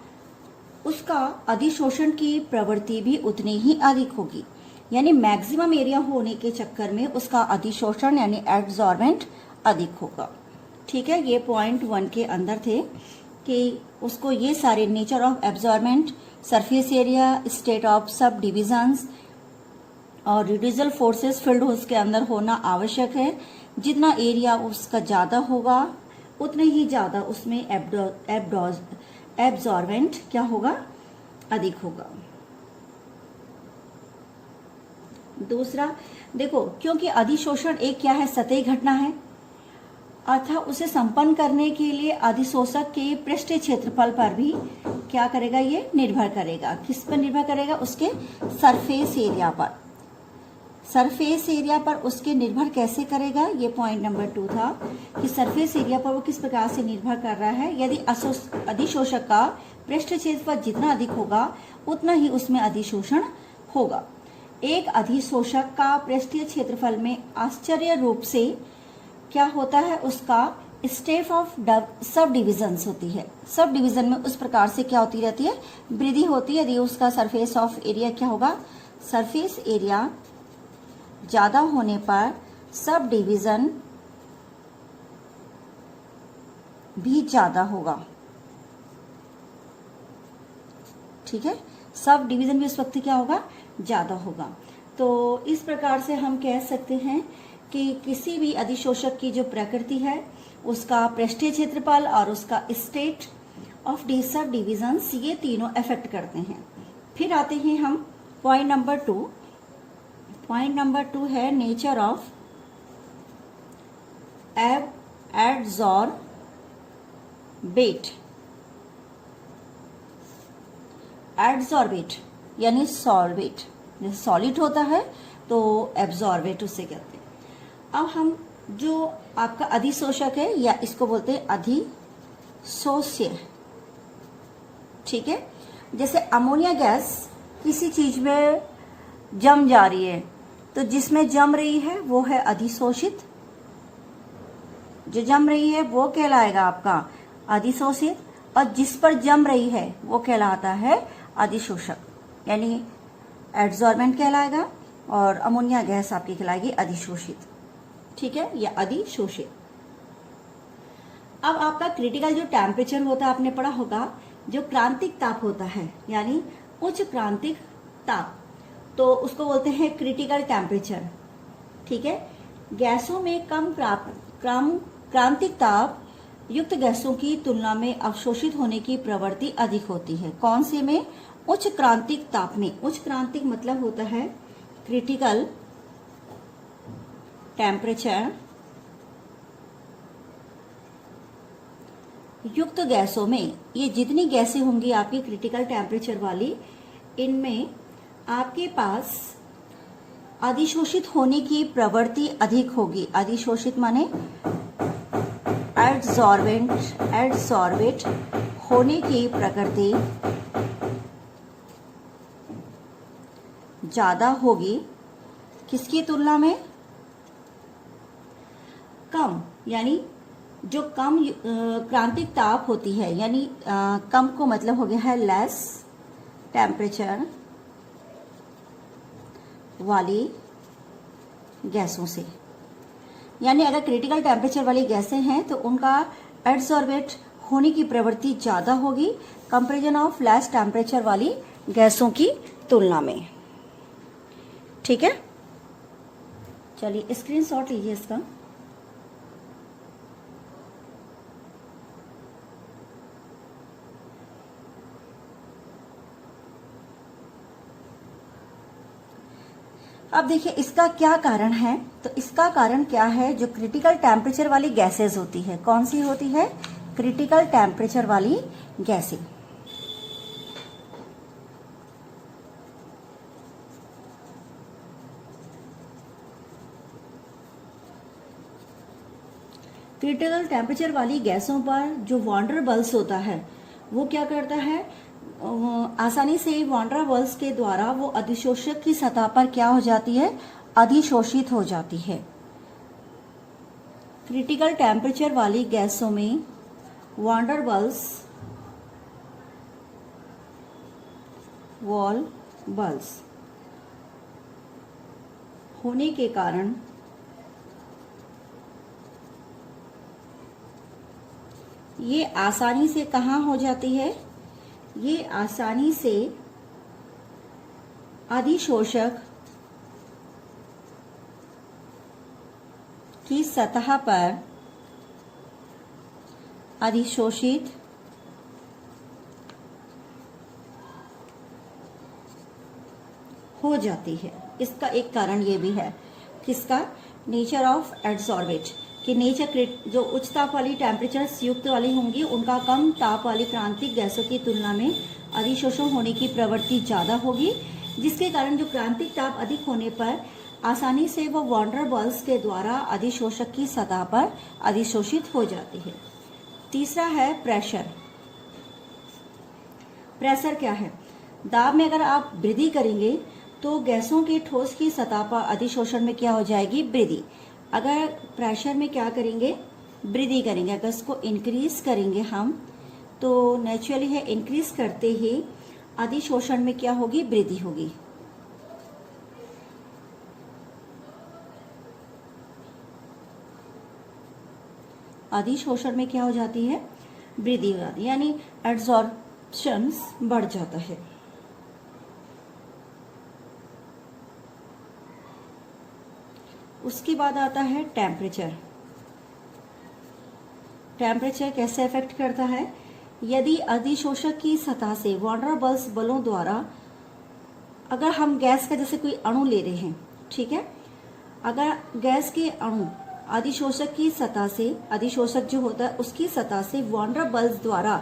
उसका अधिशोषण की प्रवृत्ति भी उतनी ही अधिक होगी। यानी मैक्सिमम एरिया होने के चक्कर में उसका अधिशोषण यानी एडजॉर्बेंट अधिक होगा। ठीक है, ये पॉइंट 1 के अंदर थे कि उसको ये सारे nature of absorbent, surface area, state of सब डिविजन्स और रिड्यूसिबल फोर्सेस फील्ड उसके अंदर होना आवश्यक है। जितना एरिया उसका ज्यादा होगा उतने ही ज्यादा उसमें एब्जॉर्बेंट क्या होगा, अधिक होगा। दूसरा देखो, क्योंकि अधिशोषण एक क्या है, सतही घटना है, अर्थात उसे संपन्न करने के लिए अधिशोषक के पृष्ठीय क्षेत्रफल पर भी क्या करेगा, ये निर्भर करेगा। किस पर निर्भर करेगा? उसके सरफेस एरिया पर। सरफेस एरिया पर उसके निर्भर कैसे करेगा, ये पॉइंट नंबर 2 था कि सरफेस एरिया पर वो किस प्रकार से निर्भर कर रहा है। यदि अधिशोषक का पृष्ठीय क्षेत्रफल जितना अधिक होगा उतना ही उसमें अधिशोषण होगा। एक अधिशोषक का पृष्ठीय क्षेत्रफल में आश्चर्य रूप से क्या होता है, उसका स्टेट ऑफ सब डिविजन्स होती है। सब डिवीजन में उस प्रकार से क्या होती रहती है, वृद्धि होती है। यदि उसका सरफेस ऑफ एरिया क्या होगा, सरफेस एरिया ज्यादा होने पर सब डिवीजन भी ज्यादा होगा। ठीक है, सब डिवीजन भी उस वक्त क्या होगा, ज्यादा होगा। तो इस प्रकार से हम कह सकते हैं कि किसी भी अधिशोषक की जो प्रकृति है, उसका पृष्ठीय क्षेत्रफल और उसका स्टेट ऑफ सब डिविजन्स, ये तीनों इफेक्ट करते हैं। फिर आते हैं हम पॉइंट नंबर 2। पॉइंट नंबर 2 है नेचर ऑफ एडजॉर्बेट। एडजॉर्बेट यानी सॉल्वेट, जैसे सॉलिड होता है तो एब्जॉर्बेट उसे कहते हैं। अब हम जो आपका अधिशोषक है या इसको बोलते हैं अधिशोष्य। ठीक है, जैसे अमोनिया गैस किसी चीज में जम जा रही है तो जिसमें जम रही है वो है अधिशोषित, जो जम रही है वो कहलाएगा आपका अधिशोषित, और जिस पर जम रही है वो कहलाता है अधिशोषक। यानी एड्सॉर्बेंट कहलाएगा, और अमोनिया गैस आपकी कहलाएगी अधिशोषित। ठीक है, या अधिशोषित। अब आपका क्रिटिकल जो टेम्परेचर होता है आपने पढ़ा होगा, जो क्रांतिक ताप होता है यानी उच्च क्रांतिक ताप, तो उसको बोलते हैं क्रिटिकल टेम्परेचर। ठीक है, गैसों में कम क्रांतिक ताप युक्त गैसों की तुलना में अवशोषित होने की प्रवृत्ति अधिक होती है। कौन से में? उच्च क्रांतिक ताप में। उच्च क्रांतिक मतलब होता है क्रिटिकल टेम्परेचर युक्त गैसों में। ये जितनी गैसें होंगी आपकी क्रिटिकल टेम्परेचर वाली, इनमें आपके पास अधिशोषित होने की प्रवृत्ति अधिक होगी। अधिशोषित माने एड्सॉर्बेट होने की प्रकृति ज्यादा होगी। किसकी तुलना में? कम, यानी जो कम क्रांतिक ताप होती है, यानी कम को मतलब हो गया है लेस टेम्परेचर वाली गैसों से। यानी अगर क्रिटिकल टेम्परेचर वाली गैसें हैं तो उनका एड्सॉर्बेट होने की प्रवृत्ति ज्यादा होगी कंपैरिजन ऑफ लेस टेम्परेचर वाली गैसों की तुलना में। ठीक है, चलिए स्क्रीनशॉट लीजिए इसका। अब देखिए इसका क्या कारण है। तो इसका कारण क्या है? जो क्रिटिकल टेम्परेचर वाली गैसेस होती है, कौन सी होती है? क्रिटिकल टेम्परेचर वाली गैसें। क्रिटिकल टेम्परेचर वाली गैसों पर जो वॉन डेर वाल्स होता है वो क्या करता है? आसानी से वॉन डेर वाल्स के द्वारा वो अधिशोषक की सतह पर क्या हो जाती है? अधिशोषित हो जाती है। क्रिटिकल टेम्परेचर वाली गैसों में वॉन डेर वाल्स होने के कारण ये आसानी से कहाँ हो जाती है? ये आसानी से अधिशोषक की सतह पर अधिशोषित हो जाती है। इसका एक कारण ये भी है, किसका? नेचर ऑफ एड्सॉर्बेट, कि नेचर जो उच्च ताप वाली टेम्परेचर युक्त वाली होंगी उनका कम ताप वाली क्रांतिक गैसों की तुलना में अधिशोषण होने की प्रवृत्ति ज्यादा होगी, जिसके कारण जो क्रांतिक ताप अधिक होने पर आसानी से वो वॉन डेर वाल्स के द्वारा अधिशोषक की सतह पर अधिशोषित हो जाती है। तीसरा है प्रेशर। प्रेशर क्या है? दाब में अगर आप वृद्धि करेंगे तो गैसों के ठोस की सतह पर अधिशोषण में क्या हो जाएगी? वृद्धि। अगर प्रेशर में क्या करेंगे? वृद्धि करेंगे। अगर इसको इंक्रीज करेंगे हम तो नेचुरली है इंक्रीज करते ही अधिशोषण में क्या होगी? वृद्धि होगी। अधिशोषण में क्या हो जाती है? वृद्धि हो जाती है, यानी एड्सॉर्प्शन बढ़ जाता है। उसके बाद आता है टेम्परेचर। टेम्परेचर कैसे अफेक्ट करता है? यदि अधिशोषक की सतह से वॉन डेर वाल्स बलों द्वारा, अगर हम गैस का जैसे कोई अणु ले रहे हैं, ठीक है, अगर गैस के अणु अधिशोषक की सतह से, अधिशोषक जो होता है उसकी सतह से वॉन डेर वाल्स द्वारा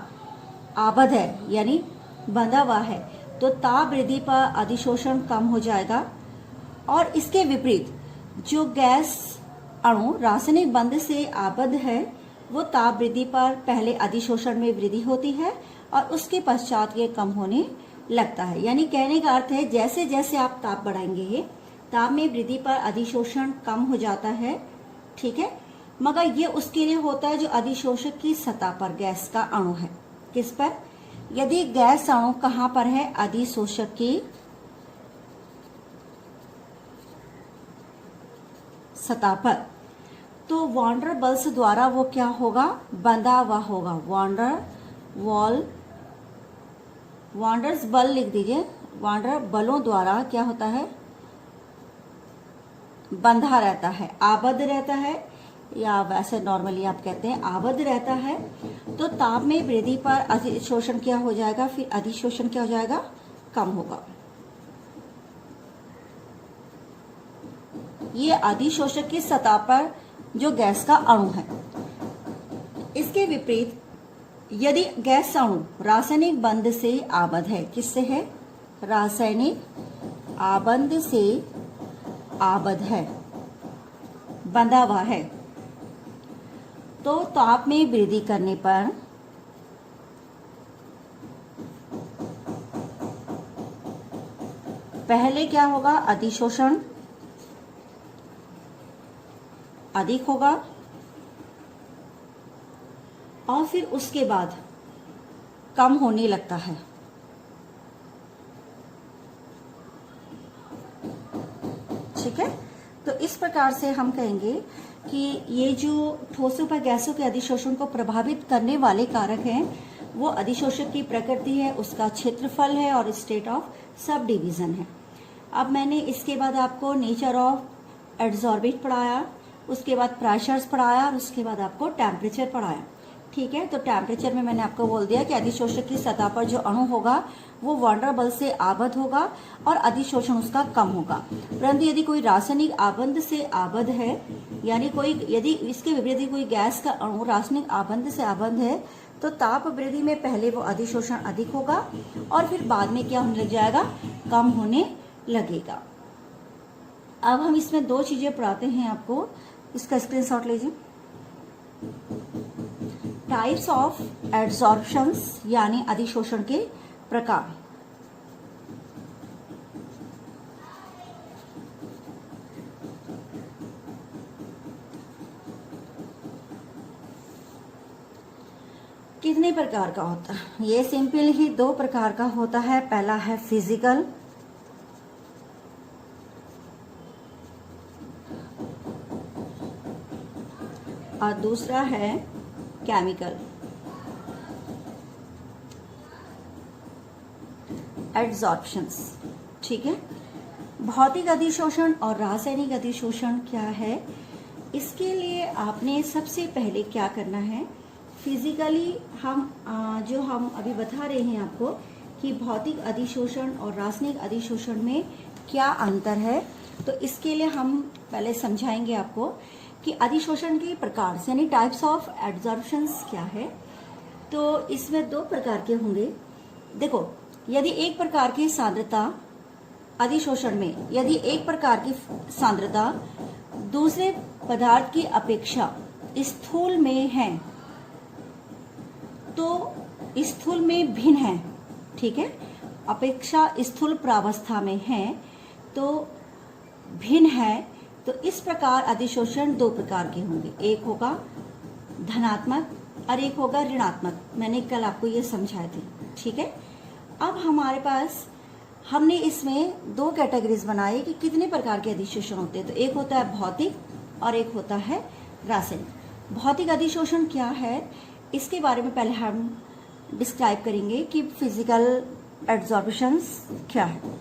आबद्ध है यानी बंधा हुआ है, तो ताप वृद्धि पर अधिशोषण कम हो जाएगा। और इसके विपरीत जो गैस अणु रासायनिक बंध से आबद्ध है वो ताप वृद्धि पर पहले अधिशोषण में वृद्धि होती है और उसके पश्चात ये कम होने लगता है। यानी कहने का अर्थ है जैसे जैसे आप ताप बढ़ाएंगे ताप में वृद्धि पर अधिशोषण कम हो जाता है, ठीक है, मगर ये उसके लिए होता है जो अधिशोषक की सतह पर गैस का अणु है। किस पर? यदि गैस अणु कहां पर है, अधिशोषक की सतह पर, तो वॉन्डर बल्स द्वारा वो क्या होगा, बंधा हुआ होगा। वॉन्डर्स बल लिख दीजिए, वॉन्डर बलों द्वारा क्या होता है, बंधा रहता है, आबद्ध रहता है, या वैसे नॉर्मली आप कहते हैं आबद्ध रहता है। तो ताप में वृद्धि पर अधिशोषण क्या हो जाएगा, फिर अधिशोषण क्या हो जाएगा, कम होगा। ये अधिशोषक की सतह पर जो गैस का अणु है। इसके विपरीत यदि गैस अणु रासायनिक बंध से आबद्ध है, किससे है, रासायनिक आबंध से आबद्ध है, बंधा हुआ है, तो ताप में वृद्धि करने पर पहले क्या होगा, अधिशोषण अधिक होगा और फिर उसके बाद कम होने लगता है। ठीक है, तो इस प्रकार से हम कहेंगे कि ये जो ठोसों पर गैसों के अधिशोषण को प्रभावित करने वाले कारक हैं, वो अधिशोषक की प्रकृति है, उसका क्षेत्रफल है और स्टेट ऑफ सब डिवीजन है। अब मैंने इसके बाद आपको नेचर ऑफ एडसॉर्बेट पढ़ाया, उसके बाद प्रेशर्स पढ़ाया और उसके बाद आपको टेम्परेचर पढ़ाया। ठीक है, तो टेम्परेचर में मैंने आपको बोल दिया कि अधिशोषक की सतह पर जो अणु होगा वो वॉन्डर बल से आबद्ध होगा और अधिशोषण उसका कम होगा। परंतु यदि कोई रासायनिक आबंध से आबद्ध है, यानी यदि इसके विपरीत कोई गैस का अणु रासायनिक आबंध से आबद्ध है, तो ताप वृद्धि में पहले वो अधिशोषण अधिक होगा और फिर बाद में क्या होने लग जाएगा, कम होने लगेगा। अब हम इसमें दो चीजें पढ़ाते हैं आपको, इसका स्क्रीनशॉट लीजिए। टाइप्स ऑफ एडसॉर्प्शंस यानी अधिशोषण के प्रकार। कितने प्रकार का होता है, ये सिंपल ही दो प्रकार का होता है। पहला है फिजिकल और दूसरा है केमिकल एडसॉर्प्शंस। ठीक है, भौतिक अधिशोषण और रासायनिक अधिशोषण क्या है, इसके लिए आपने सबसे पहले क्या करना है, फिजिकली हम अभी बता रहे हैं आपको कि भौतिक अधिशोषण और रासायनिक अधिशोषण में क्या अंतर है। तो इसके लिए हम पहले समझाएंगे आपको कि अधिशोषण के प्रकार यानी टाइप्स ऑफ एडसॉर्प्शंस क्या है। तो इसमें दो प्रकार के होंगे। देखो, यदि एक प्रकार की सांद्रता अधिशोषण में, यदि एक प्रकार की सांद्रता दूसरे पदार्थ की अपेक्षा स्थूल में है, तो स्थूल में भिन्न है। ठीक है, अपेक्षा स्थूल प्रावस्था में है तो भिन्न है। तो इस प्रकार अधिशोषण दो प्रकार के होंगे, एक होगा धनात्मक और एक होगा ऋणात्मक। मैंने कल आपको ये समझाए थे। ठीक है, अब हमारे पास हमने इसमें दो कैटेगरीज बनाई कि कितने प्रकार के अधिशोषण होते हैं। तो एक होता है भौतिक और एक होता है रासायनिक। भौतिक अधिशोषण क्या है, इसके बारे में पहले हम डिस्क्राइब करेंगे कि फिजिकल एडसॉर्प्शंस क्या है।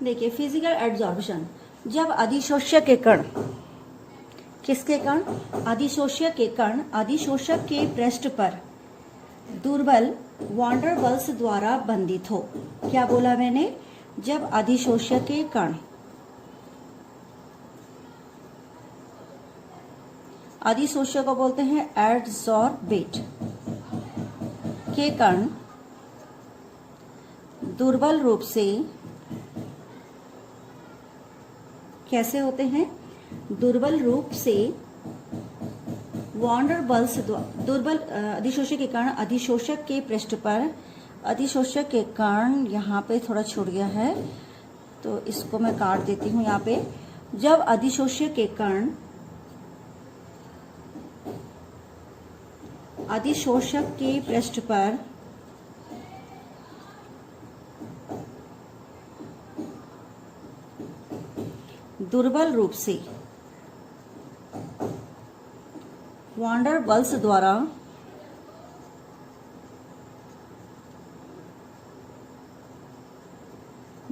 देखिए, फिजिकल एडसॉर्प्शन, जब अधिशोष्य के कण, किसके कण, अधिशोष्य के कण अधिशोषक के पृष्ठ पर दुर्बल वॉन्डर बल्स द्वारा बंधित हो। क्या बोला मैंने, जब अधिशोष्य के कण, अधिशोष्य को बोलते हैं एडसॉर्बेट, के कण दुर्बल रूप से कैसे होते हैं, दुर्बल रूप से वॉन्डर बल्स दुर्बल अधिशोषक के कारण अधिशोषक के पृष्ठ पर, अधिशोषक के कारण यहाँ पे थोड़ा छूट गया है तो इसको मैं काट देती हूँ यहाँ पे। जब अधिशोषक के कारण, अधिशोषक के पृष्ठ पर दुर्बल रूप से वॉन्डर बल्स द्वारा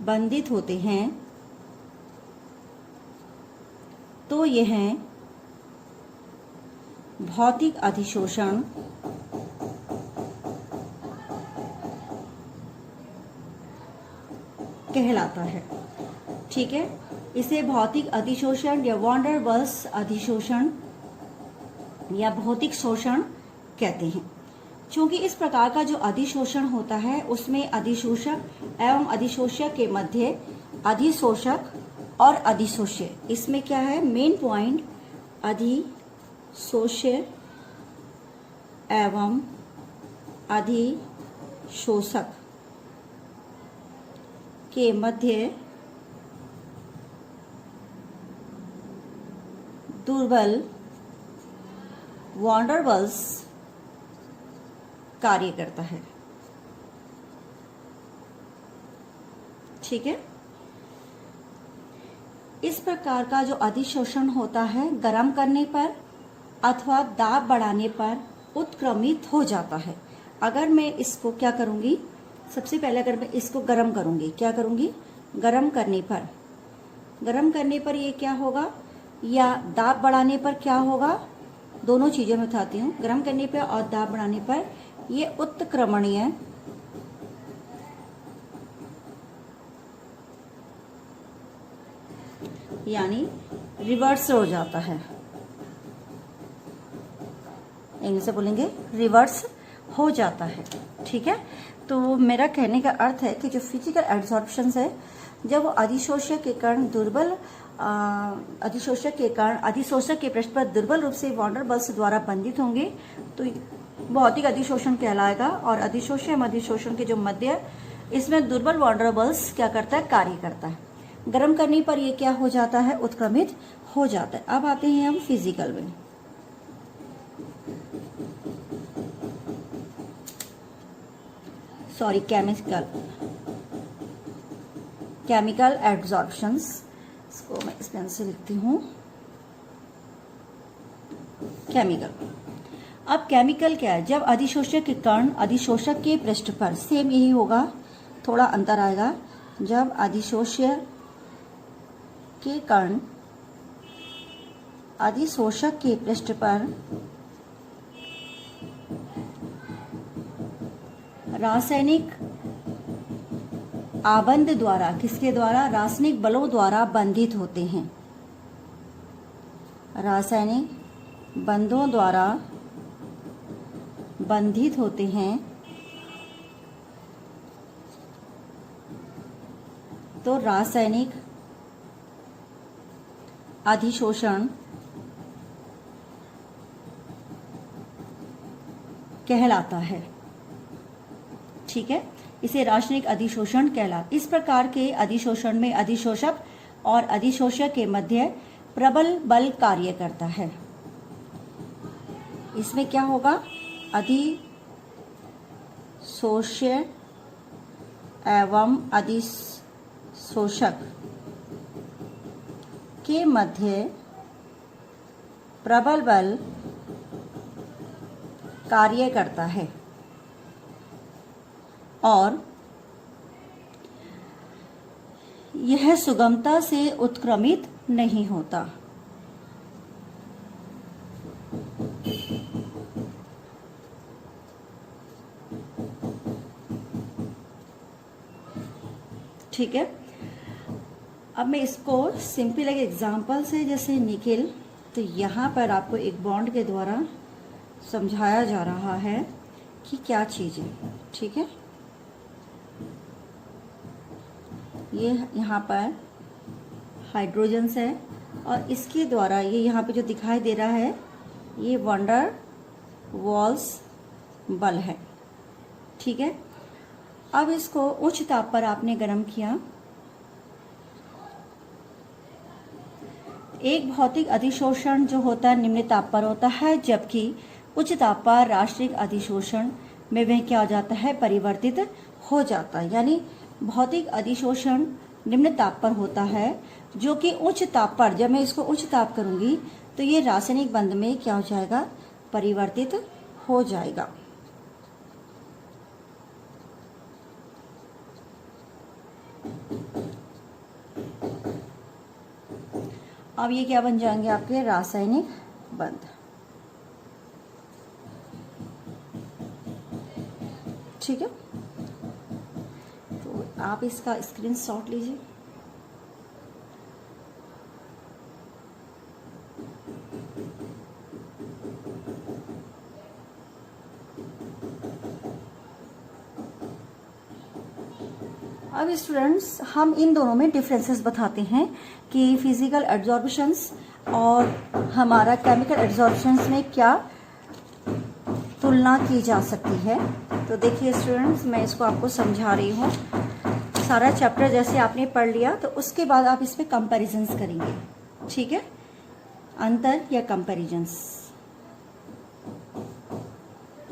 बंधित होते हैं तो यह भौतिक अधिशोषण कहलाता है। ठीक है, इसे भौतिक अधिशोषण या वॉन्डर बल्स अधिशोषण या भौतिक शोषण कहते हैं। चूंकि इस प्रकार का जो अधिशोषण होता है उसमें अधिशोषक एवं अधिशोषक के मध्य अधिशोषक और अधिशोष्य, इसमें क्या है मेन पॉइंट, अधिशोष्य एवं अधिशोषक के मध्य दुर्बल वॉन्डर बल्स कार्य करता है। ठीक है, इस प्रकार का जो अधिशोषण होता है गर्म करने पर अथवा दाब बढ़ाने पर उत्क्रमित हो जाता है। अगर मैं इसको क्या करूंगी, सबसे पहले अगर मैं इसको गर्म करूंगी, क्या करूंगी, गर्म करने पर ये क्या होगा, या दाब बढ़ाने पर क्या होगा, दोनों चीजें मैं बताती हूँ। गर्म करने पर और दाब बढ़ाने पर ये उत्क्रमणीय यानी रिवर्स हो जाता है। इंग्लिश से बोलेंगे रिवर्स हो जाता है। ठीक है, तो मेरा कहने का अर्थ है कि जो फिजिकल एब्जॉर्प्शन है, जब वो अधिशोषक के कारण दुर्बल अधिशोषक के कारण अधिशोषक के पृष्ठ पर दुर्बल रूप से वॉन्डर बल्स द्वारा बंधित होंगे तो भौतिक अधिशोषण कहलाएगा। और अधिशोषण एवं अधिशोषण के जो मध्य, इसमें दुर्बल वॉन्डर बल्स क्या करता है, कार्य करता है। गर्म करने पर ये क्या हो जाता है, उत्क्रमित हो जाता है। अब आते हैं हम फिजिकल में। सॉरी, केमिकल एब्जॉर्प्शंस, इसको मैं इस पेन से लिखती हूँ, केमिकल। अब केमिकल क्या है, जब अधिशोषक के कारण अधिशोषक के पृष्ठ पर, सेम यही होगा, थोड़ा अंतर आएगा। जब अधिशोषक के कारण अधिशोषक के पृष्ठ पर रासायनिक आबंध द्वारा, किसके द्वारा, रासायनिक बलों द्वारा बंधित होते हैं, रासायनिक बंधों द्वारा बंधित होते हैं, तो रासायनिक अधिशोषण कहलाता है। ठीक है, इसे रासायनिक अधिशोषण कहलाता। इस प्रकार के अधिशोषण में अधिशोषक और अधिशोषक के मध्य प्रबल बल कार्य करता है। इसमें क्या होगा, अधिशोष्य एवं अधिशोषक के मध्य प्रबल बल कार्य करता है और यह सुगमता से उत्क्रमित नहीं होता। ठीक है, अब मैं इसको सिंपल एक एग्जांपल से, जैसे निकेल, तो यहाँ पर आपको एक बॉन्ड के द्वारा समझाया जा रहा है कि क्या चीज़ है। ठीक है, ये यहाँ पर हाइड्रोजन है और इसके द्वारा ये यहाँ पे जो दिखाई दे रहा है ये वंडर वॉल्स बल है, ठीक है। अब इसको उच्च ताप पर आपने गर्म किया। एक भौतिक अधिशोषण जो होता है निम्न ताप पर होता है, जबकि उच्च ताप पर रासायनिक अधिशोषण में वह क्या हो जाता है, परिवर्तित हो जाता है। यानी भौतिक अधिशोषण निम्न ताप पर होता है, जो कि उच्च ताप पर, जब मैं इसको उच्च ताप करूंगी तो ये रासायनिक बंध में क्या हो जाएगा, परिवर्तित हो जाएगा। अब ये क्या बन जाएंगे, आपके रासायनिक बंध, ठीक है। तो आप इसका स्क्रीनशॉट लीजिए। अब स्टूडेंट्स, हम इन दोनों में डिफरेंसेस बताते हैं कि फिजिकल एब्जॉर्प्शंस और हमारा केमिकल एब्जॉर्प्शंस में क्या तुलना की जा सकती है। तो देखिए स्टूडेंट्स, मैं इसको आपको समझा रही हूँ। सारा चैप्टर जैसे आपने पढ़ लिया, तो उसके बाद आप इसमें कंपैरिजंस करेंगे, ठीक है, अंतर या कंपैरिजंस।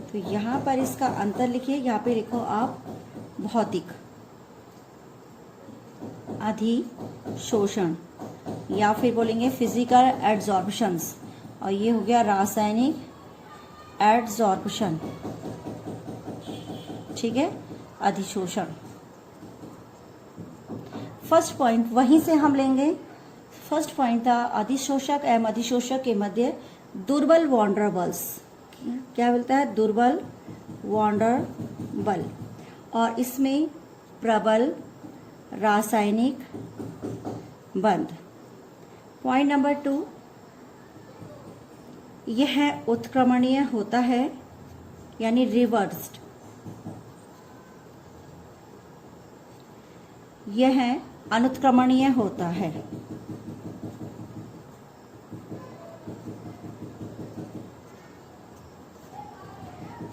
तो यहाँ पर इसका अंतर लिखिए, यहाँ पे लिखो आप भौतिक अधिशोषण, या फिर बोलेंगे फिजिकल एड्सॉर्प्शंस, और ये हो गया रासायनिक एड्सॉर्प्शन, ठीक है, अधिशोषण। फर्स्ट पॉइंट वहीं से हम लेंगे। फर्स्ट पॉइंट था अधिशोषक एवं अधिशोषक के मध्य दुर्बल वॉन्डर बल्स। क्या बोलता है, दुर्बल वॉन्डर बल, और इसमें प्रबल रासायनिक बंध। पॉइंट नंबर 2, यह उत्क्रमणीय होता है, यानी रिवर्स्ड। यह अनुत्क्रमणीय होता है।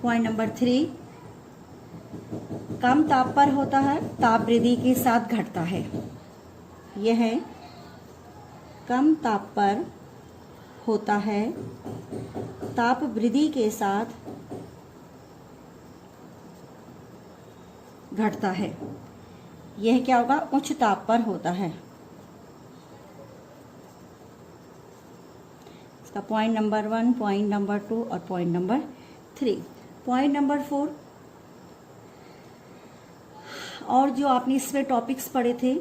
पॉइंट नंबर 3, कम ताप पर होता है, ताप वृद्धि के साथ घटता है। यह कम ताप पर होता है, ताप वृद्धि के साथ घटता है। यह क्या होगा, उच्च ताप पर होता है। इसका पॉइंट नंबर 1, पॉइंट नंबर 2 और पॉइंट नंबर 3। पॉइंट नंबर 4, और जो आपने इसमें टॉपिक्स पढ़े थे,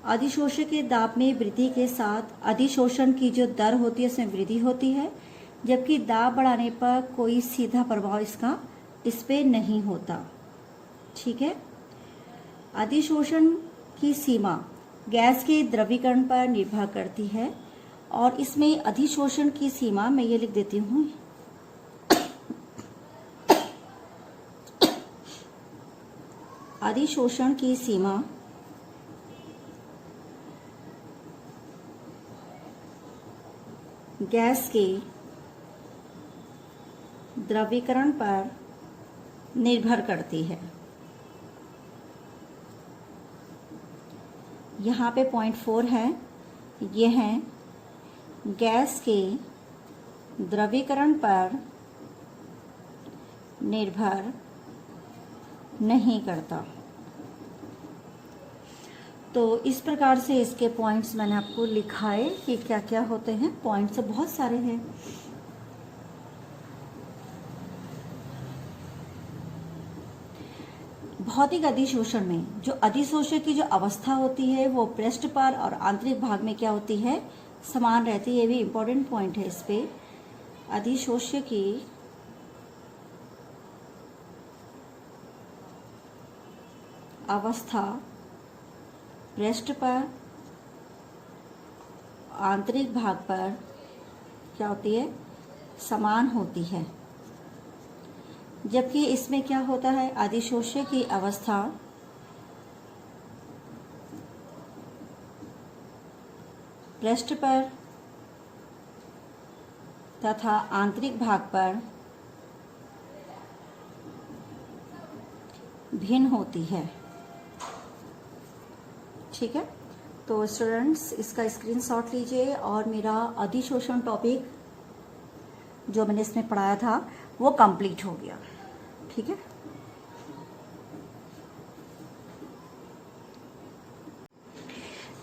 अधिशोषक के दाब में वृद्धि के साथ अधिशोषण की जो दर होती है उसमें वृद्धि होती है, जबकि दाब बढ़ाने पर कोई सीधा प्रभाव इसका इस पे नहीं होता, ठीक है। अधिशोषण की सीमा गैस के द्रवीकरण पर निर्भर करती है, और इसमें अधिशोषण की सीमा मैं ये लिख देती हूँ, अधिशोषण की सीमा गैस के द्रवीकरण पर निर्भर करती है। यहाँ पे पॉइंट 4 है, यह है गैस के द्रवीकरण पर निर्भर नहीं करता। तो इस प्रकार से इसके पॉइंट्स मैंने आपको लिखाए कि क्या क्या होते हैं। पॉइंट्स बहुत सारे हैं। भौतिक अधिशोषण में जो अधिशोषण की जो अवस्था होती है वो पृष्ठ पर और आंतरिक भाग में क्या होती है, समान रहती है। ये भी इम्पोर्टेंट पॉइंट है इस पे। अधिशोष्य की अवस्था पृष्ठ पर आंतरिक भाग पर क्या होती है, समान होती है, जबकि इसमें क्या होता है, अधिशोष्य की अवस्था पृष्ठ पर तथा आंतरिक भाग पर भिन्न होती है। ठीक है, तो स्टूडेंट्स इसका स्क्रीनशॉट लीजिए और मेरा अधिशोषण टॉपिक जो मैंने इसमें पढ़ाया था वो कंप्लीट हो गया। ठीक है,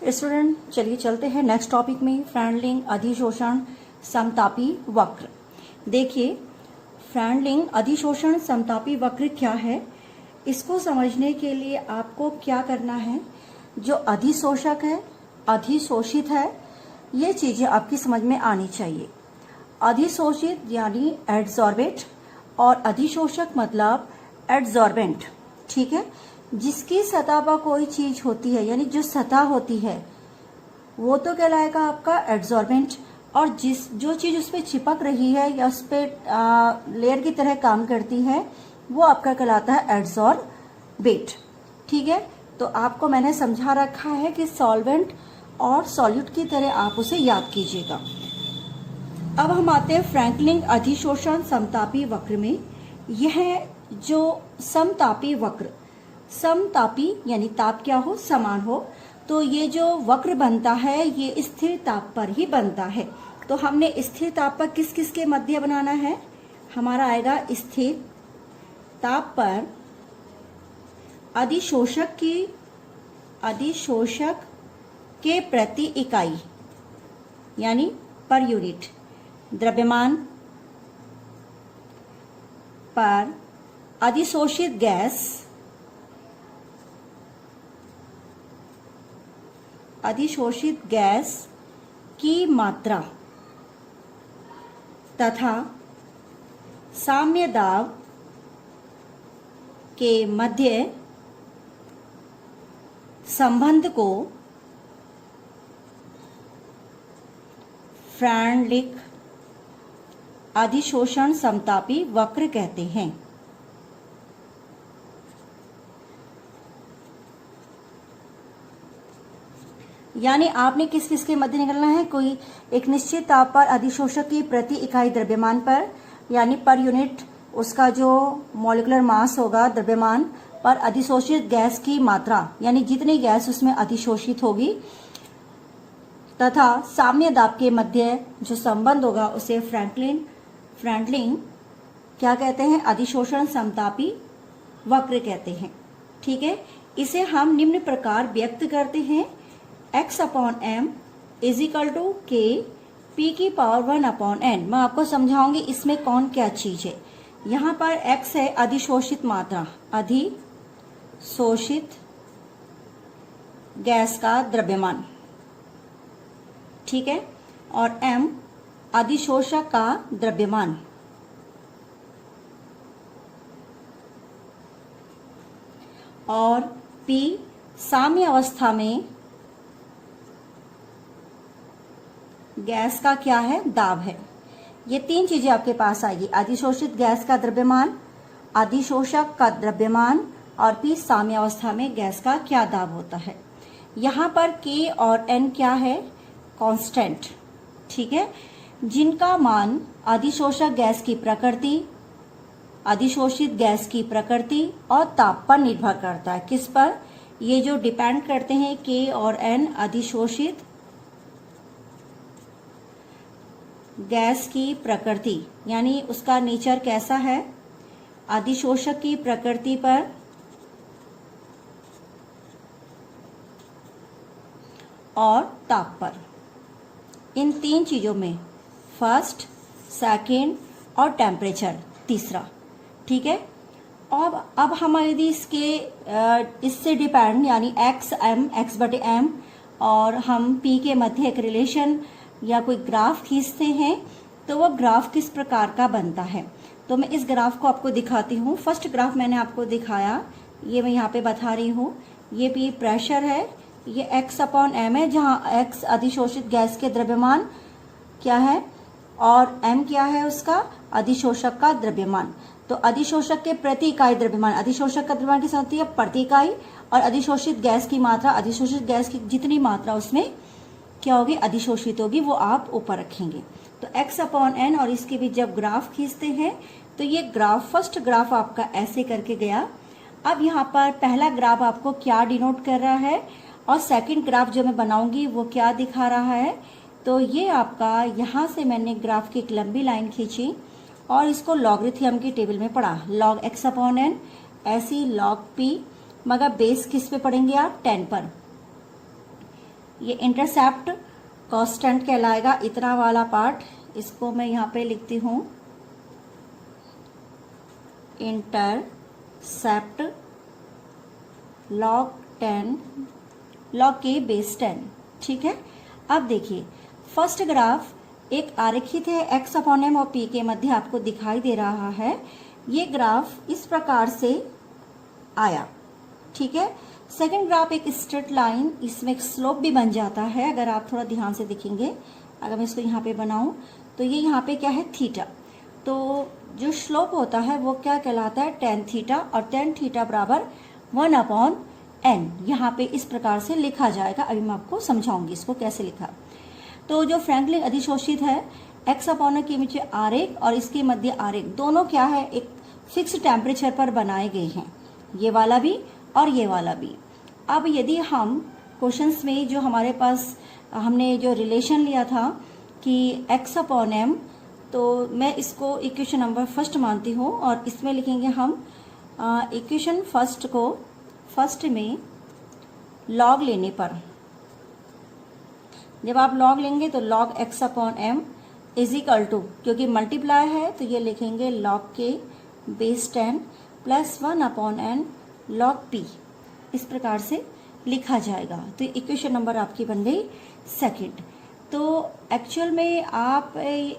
स्टूडेंट चलिए चलते हैं नेक्स्ट टॉपिक में, फ्रेंडलिंग अधिशोषण समतापी वक्र। देखिए फ्रेंडलिंग अधिशोषण समतापी वक्र क्या है, इसको समझने के लिए आपको क्या करना है, जो अधिशोषक है, अधिशोषित है, ये चीजें आपकी समझ में आनी चाहिए। अधिशोषित यानी एड्सॉर्बेट और अधिशोषक मतलब एड्सॉर्बेंट। ठीक है, जिसकी सतह पर कोई चीज होती है यानी जो सतह होती है वो तो कहलाएगा आपका एड्सॉर्बेंट, और जो चीज उस पर चिपक रही है या उस पर लेयर की तरह काम करती है वो आपका कहलाता है एड्सॉर्बेट। ठीक है, तो आपको मैंने समझा रखा है कि सॉल्वेंट और सॉल्यूट की तरह आप उसे याद कीजिएगा। अब हम आते हैं फ्रैंकलिंग अधिशोषण समतापी वक्र में। यह जो समतापी वक्र, समतापी यानी ताप क्या हो, समान हो, तो ये जो वक्र बनता है ये स्थिर ताप पर ही बनता है। तो हमने स्थिर ताप पर किस किस के मध्य बनाना है, हमारा आएगा स्थिर ताप पर अधिशोषक के प्रति इकाई यानी पर यूनिट द्रव्यमान पर अधिशोषित गैस की मात्रा तथा साम्य दाब के मध्य संबंध को फ्रेंडलिंग अधिशोषण समतापी वक्र कहते हैं। यानी आपने किस किस के मध्य निकलना है, कोई एक निश्चित ताप पर अधिशोषक की प्रति इकाई द्रव्यमान पर यानी पर यूनिट उसका जो मॉलिक्यूलर मास होगा द्रव्यमान पर अधिशोषित गैस की मात्रा यानी जितनी गैस उसमें अधिशोषित होगी तथा साम्य दाब के मध्य जो संबंध होगा उसे फ्रेंडलिंग क्या कहते हैं, अधिशोषण समतापी वक्र कहते हैं। ठीक है, इसे हम निम्न प्रकार व्यक्त करते हैं, x/m = k p⁴1/n। मैं आपको समझाऊंगी इसमें कौन क्या चीज है। यहाँ पर x है अधिशोषित मात्रा, अधिशोषित गैस का द्रव्यमान। ठीक है, और m अधिशोषक का द्रव्यमान। और p साम्य अवस्था में गैस का क्या है, दाब है। ये तीन चीजें आपके पास आएगी, अधिशोषित गैस का द्रव्यमान, अधिशोषक का द्रव्यमान और p साम्य अवस्था में गैस का क्या दाब होता है। यहाँ पर k और n क्या है, कांस्टेंट। ठीक है, जिनका मान अधिशोषक गैस की प्रकृति, अधिशोषित गैस की प्रकृति और ताप पर निर्भर करता है। किस पर, ये जो डिपेंड करते हैं k और n अधिशोषित गैस की प्रकृति यानी उसका नेचर कैसा है, अधिशोषक की प्रकृति पर और ताप पर। इन तीन चीजों में फर्स्ट, सेकेंड और टेम्परेचर तीसरा। ठीक है, अब हम यदि इससे डिपेंड यानी x/m और हम p के मध्य एक रिलेशन या कोई ग्राफ खींचते हैं तो वो ग्राफ किस प्रकार का बनता है। तो मैं इस ग्राफ को आपको दिखाती हूँ। फर्स्ट ग्राफ मैंने आपको दिखाया, ये मैं यहाँ पे बता रही हूँ। ये p प्रेशर है, ये x/m है जहाँ x अधिशोषित गैस के द्रव्यमान क्या है और m क्या है उसका अधिशोषक का द्रव्यमान। तो अधिशोषक के प्रति इकाई द्रव्यमान, अधिशोषक का द्रव्यमान किस प्रति इकाई, और अधिशोषित गैस की मात्रा, अधिशोषित गैस की जितनी मात्रा उसमें क्या होगी, अधिशोषित होगी, वो आप ऊपर रखेंगे। तो x अपॉन n और इसके बीच जब ग्राफ खींचते हैं तो ये ग्राफ, फर्स्ट ग्राफ आपका ऐसे करके गया। अब यहाँ पर पहला ग्राफ आपको क्या डिनोट कर रहा है और सेकंड ग्राफ जो मैं बनाऊंगी वो क्या दिखा रहा है। तो ये आपका यहाँ से मैंने ग्राफ की एक लंबी लाइन खींची और इसको लॉगरिथम की टेबल में पढ़ा, लॉग x अपॉन n, ऐसी लॉग p, मगर बेस किस पे पढ़ेंगे आप, 10 पर। ये इंटरसेप्ट कांस्टेंट कहलाएगा, इतना वाला पार्ट, इसको मैं यहाँ पे लिखती हूँ इंटरसेप्ट लॉग 10, लॉग के बेस 10, ठीक है। अब देखिए फर्स्ट ग्राफ एक आरेखित है, x अपॉन m और p के मध्य आपको दिखाई दे रहा है। ये ग्राफ इस प्रकार से आया, ठीक है। सेकंड ग्राफ एक स्ट्रेट लाइन, इसमें एक स्लोप भी बन जाता है, अगर आप थोड़ा ध्यान से देखेंगे। अगर मैं इसको यहाँ पे बनाऊं तो ये यहाँ पे क्या है, थीटा। तो जो स्लोप होता है वो क्या कहलाता है, टेन थीटा, और टेन थीटा बराबर 1 अपॉन n। यहाँ पे इस प्रकार से लिखा जाएगा, अभी मैं आपको समझाऊंगी इसको कैसे लिखा। तो जो फ्रैंकलिन अधिशोषित है, x अपॉन के नीचे आरेख और इसके मध्य आरेख, दोनों क्या है, एक फिक्स टेम्परेचर पर बनाए गए हैं, ये वाला भी और ये वाला भी। अब यदि हम क्वेश्चंस में जो हमारे पास हमने जो रिलेशन लिया था कि x अपॉन m, तो मैं इसको इक्वेशन नंबर फर्स्ट मानती हूँ और इसमें लिखेंगे हम इक्वेशन फर्स्ट को, फर्स्ट में लॉग लेने पर, जब आप लॉग लेंगे तो log x upon m is equal to, क्योंकि मल्टीप्लाई है तो ये लिखेंगे लॉग के base 10 plus 1 upon n log p, इस प्रकार से लिखा जाएगा। तो इक्वेशन नंबर आपकी बन गई सेकंड। तो एक्चुअल में आप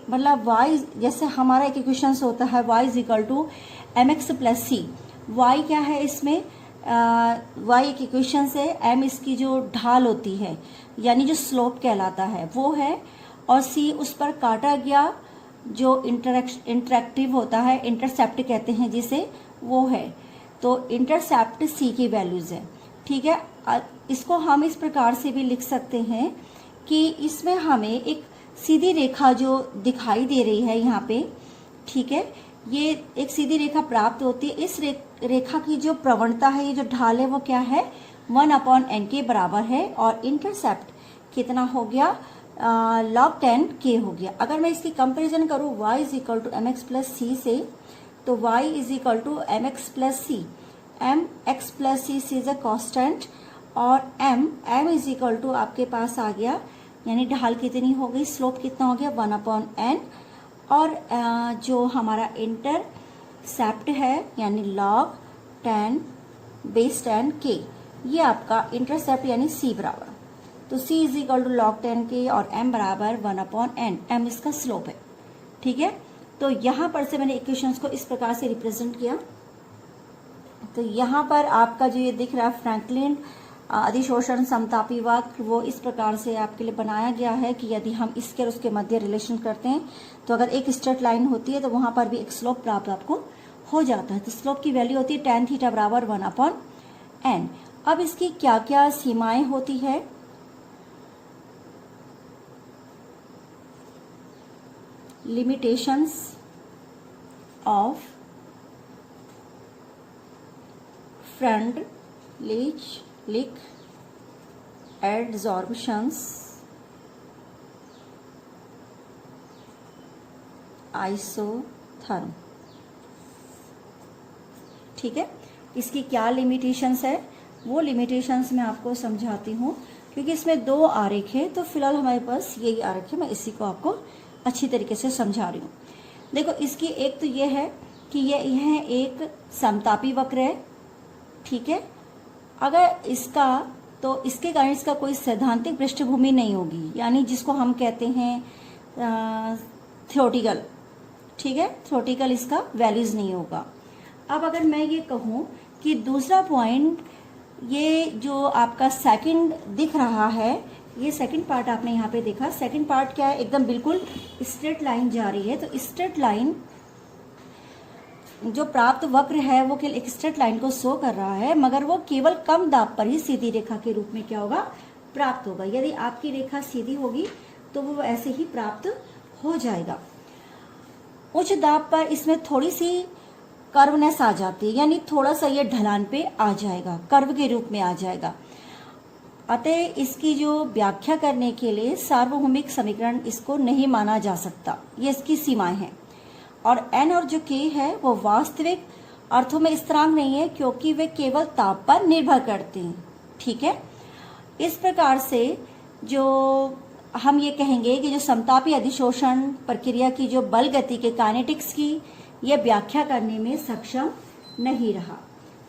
मतलब y, जैसे हमारा एक इक्वेशन होता है y is equal to mx plus c. y क्या है इसमें, y एक इक्वेशन से, m इसकी जो ढाल होती है यानी जो स्लोप कहलाता है वो है, और c उस पर काटा गया जो इंटरेक्टिव होता है, इंटरसेप्ट कहते हैं जिसे, वो है। तो इंटरसेप्ट c की वैल्यूज है, ठीक है। इसको हम इस प्रकार से भी लिख सकते हैं कि इसमें हमें एक सीधी रेखा जो दिखाई दे रही है यहाँ पे, ठीक है, ये एक सीधी रेखा प्राप्त होती है। इस रेखा की जो प्रवणता है, ये जो ढाल है वो क्या है, 1 अपॉन n के बराबर है, और इंटरसेप्ट कितना हो गया, log 10 k हो गया। अगर मैं इसकी कंपैरिजन करूँ y is equal to m x plus c से, तो y is equal to m x plus c, m x plus c is a constant, और m इज इक्वल टू आपके पास आ गया, यानी ढाल कितनी हो गई, स्लोप कितना हो गया, 1 अपॉन n, और जो हमारा इंटरसेप्ट है यानी log 10 बेस 10 k, ये आपका इंटरसेप्ट यानी c बराबर, तो c is equal to log 10 k और m बराबर 1 अपॉन n, m इसका स्लोप है, ठीक है। तो यहाँ पर से मैंने इक्वेशंस को इस प्रकार से रिप्रेजेंट किया। तो यहाँ पर आपका जो ये दिख रहा है फ्रैंकलिन अधिशोषण समतापी वक्र, वो इस प्रकार से आपके लिए बनाया गया है कि यदि हम इसके और उसके मध्य रिलेशन करते हैं तो अगर एक स्ट्रेट लाइन होती है तो वहां पर भी एक स्लोप प्राप्त आपको हो जाता है। तो स्लोप की वैल्यू होती है tan थीटा बराबर 1 अपॉन n। अब इसकी क्या क्या सीमाएं होती है, limitations of Freundlich adsorptions isotherm, ठीक है। इसकी क्या लिमिटेशंस है, वो लिमिटेशंस मैं आपको समझाती हूँ, क्योंकि इसमें दो आरेख है, तो फिलहाल हमारे पास यही आरेख है, मैं इसी को आपको अच्छी तरीके से समझा रही हूँ। देखो इसकी एक तो ये है कि यह एक समतापी वक्र है, ठीक है। अगर इसका, तो इसके कारण इसका कोई सैद्धांतिक पृष्ठभूमि नहीं होगी, यानी जिसको हम कहते हैं थ्योरेटिकल, ठीक है, थ्योरेटिकल इसका वैल्यूज नहीं होगा। अब अगर मैं ये कहूँ कि दूसरा पॉइंट, ये जो आपका सेकंड दिख रहा है, ये सेकंड पार्ट आपने यहाँ पे देखा, सेकंड पार्ट क्या है, एकदम बिल्कुल स्ट्रेट लाइन जा रही है। तो स्ट्रेट लाइन जो प्राप्त वक्र है वो केवल एक स्ट्रेट लाइन को शो कर रहा है, मगर वो केवल कम दाब पर ही सीधी रेखा के रूप में क्या होगा, प्राप्त होगा। यदि आपकी रेखा सीधी होगी तो वो ऐसे ही प्राप्त हो जाएगा। उच्च दाब पर इसमें थोड़ी सी कर्वनेस आ जाती है, यानी थोड़ा सा ये ढलान पे आ जाएगा, कर्व के रूप में आ जाएगा। अतः इसकी जो व्याख्या करने के लिए सार्वभौमिक समीकरण इसको नहीं माना जा सकता, ये इसकी सीमाएं हैं। और n और जो k है वो वास्तविक अर्थों में स्थिरांक नहीं है, क्योंकि वे केवल ताप पर निर्भर करते हैं। ठीक है, इस प्रकार से जो हम ये कहेंगे कि जो समतापी अधिशोषण प्रक्रिया की जो बल गति के काइनेटिक्स की ये व्याख्या करने में सक्षम नहीं रहा।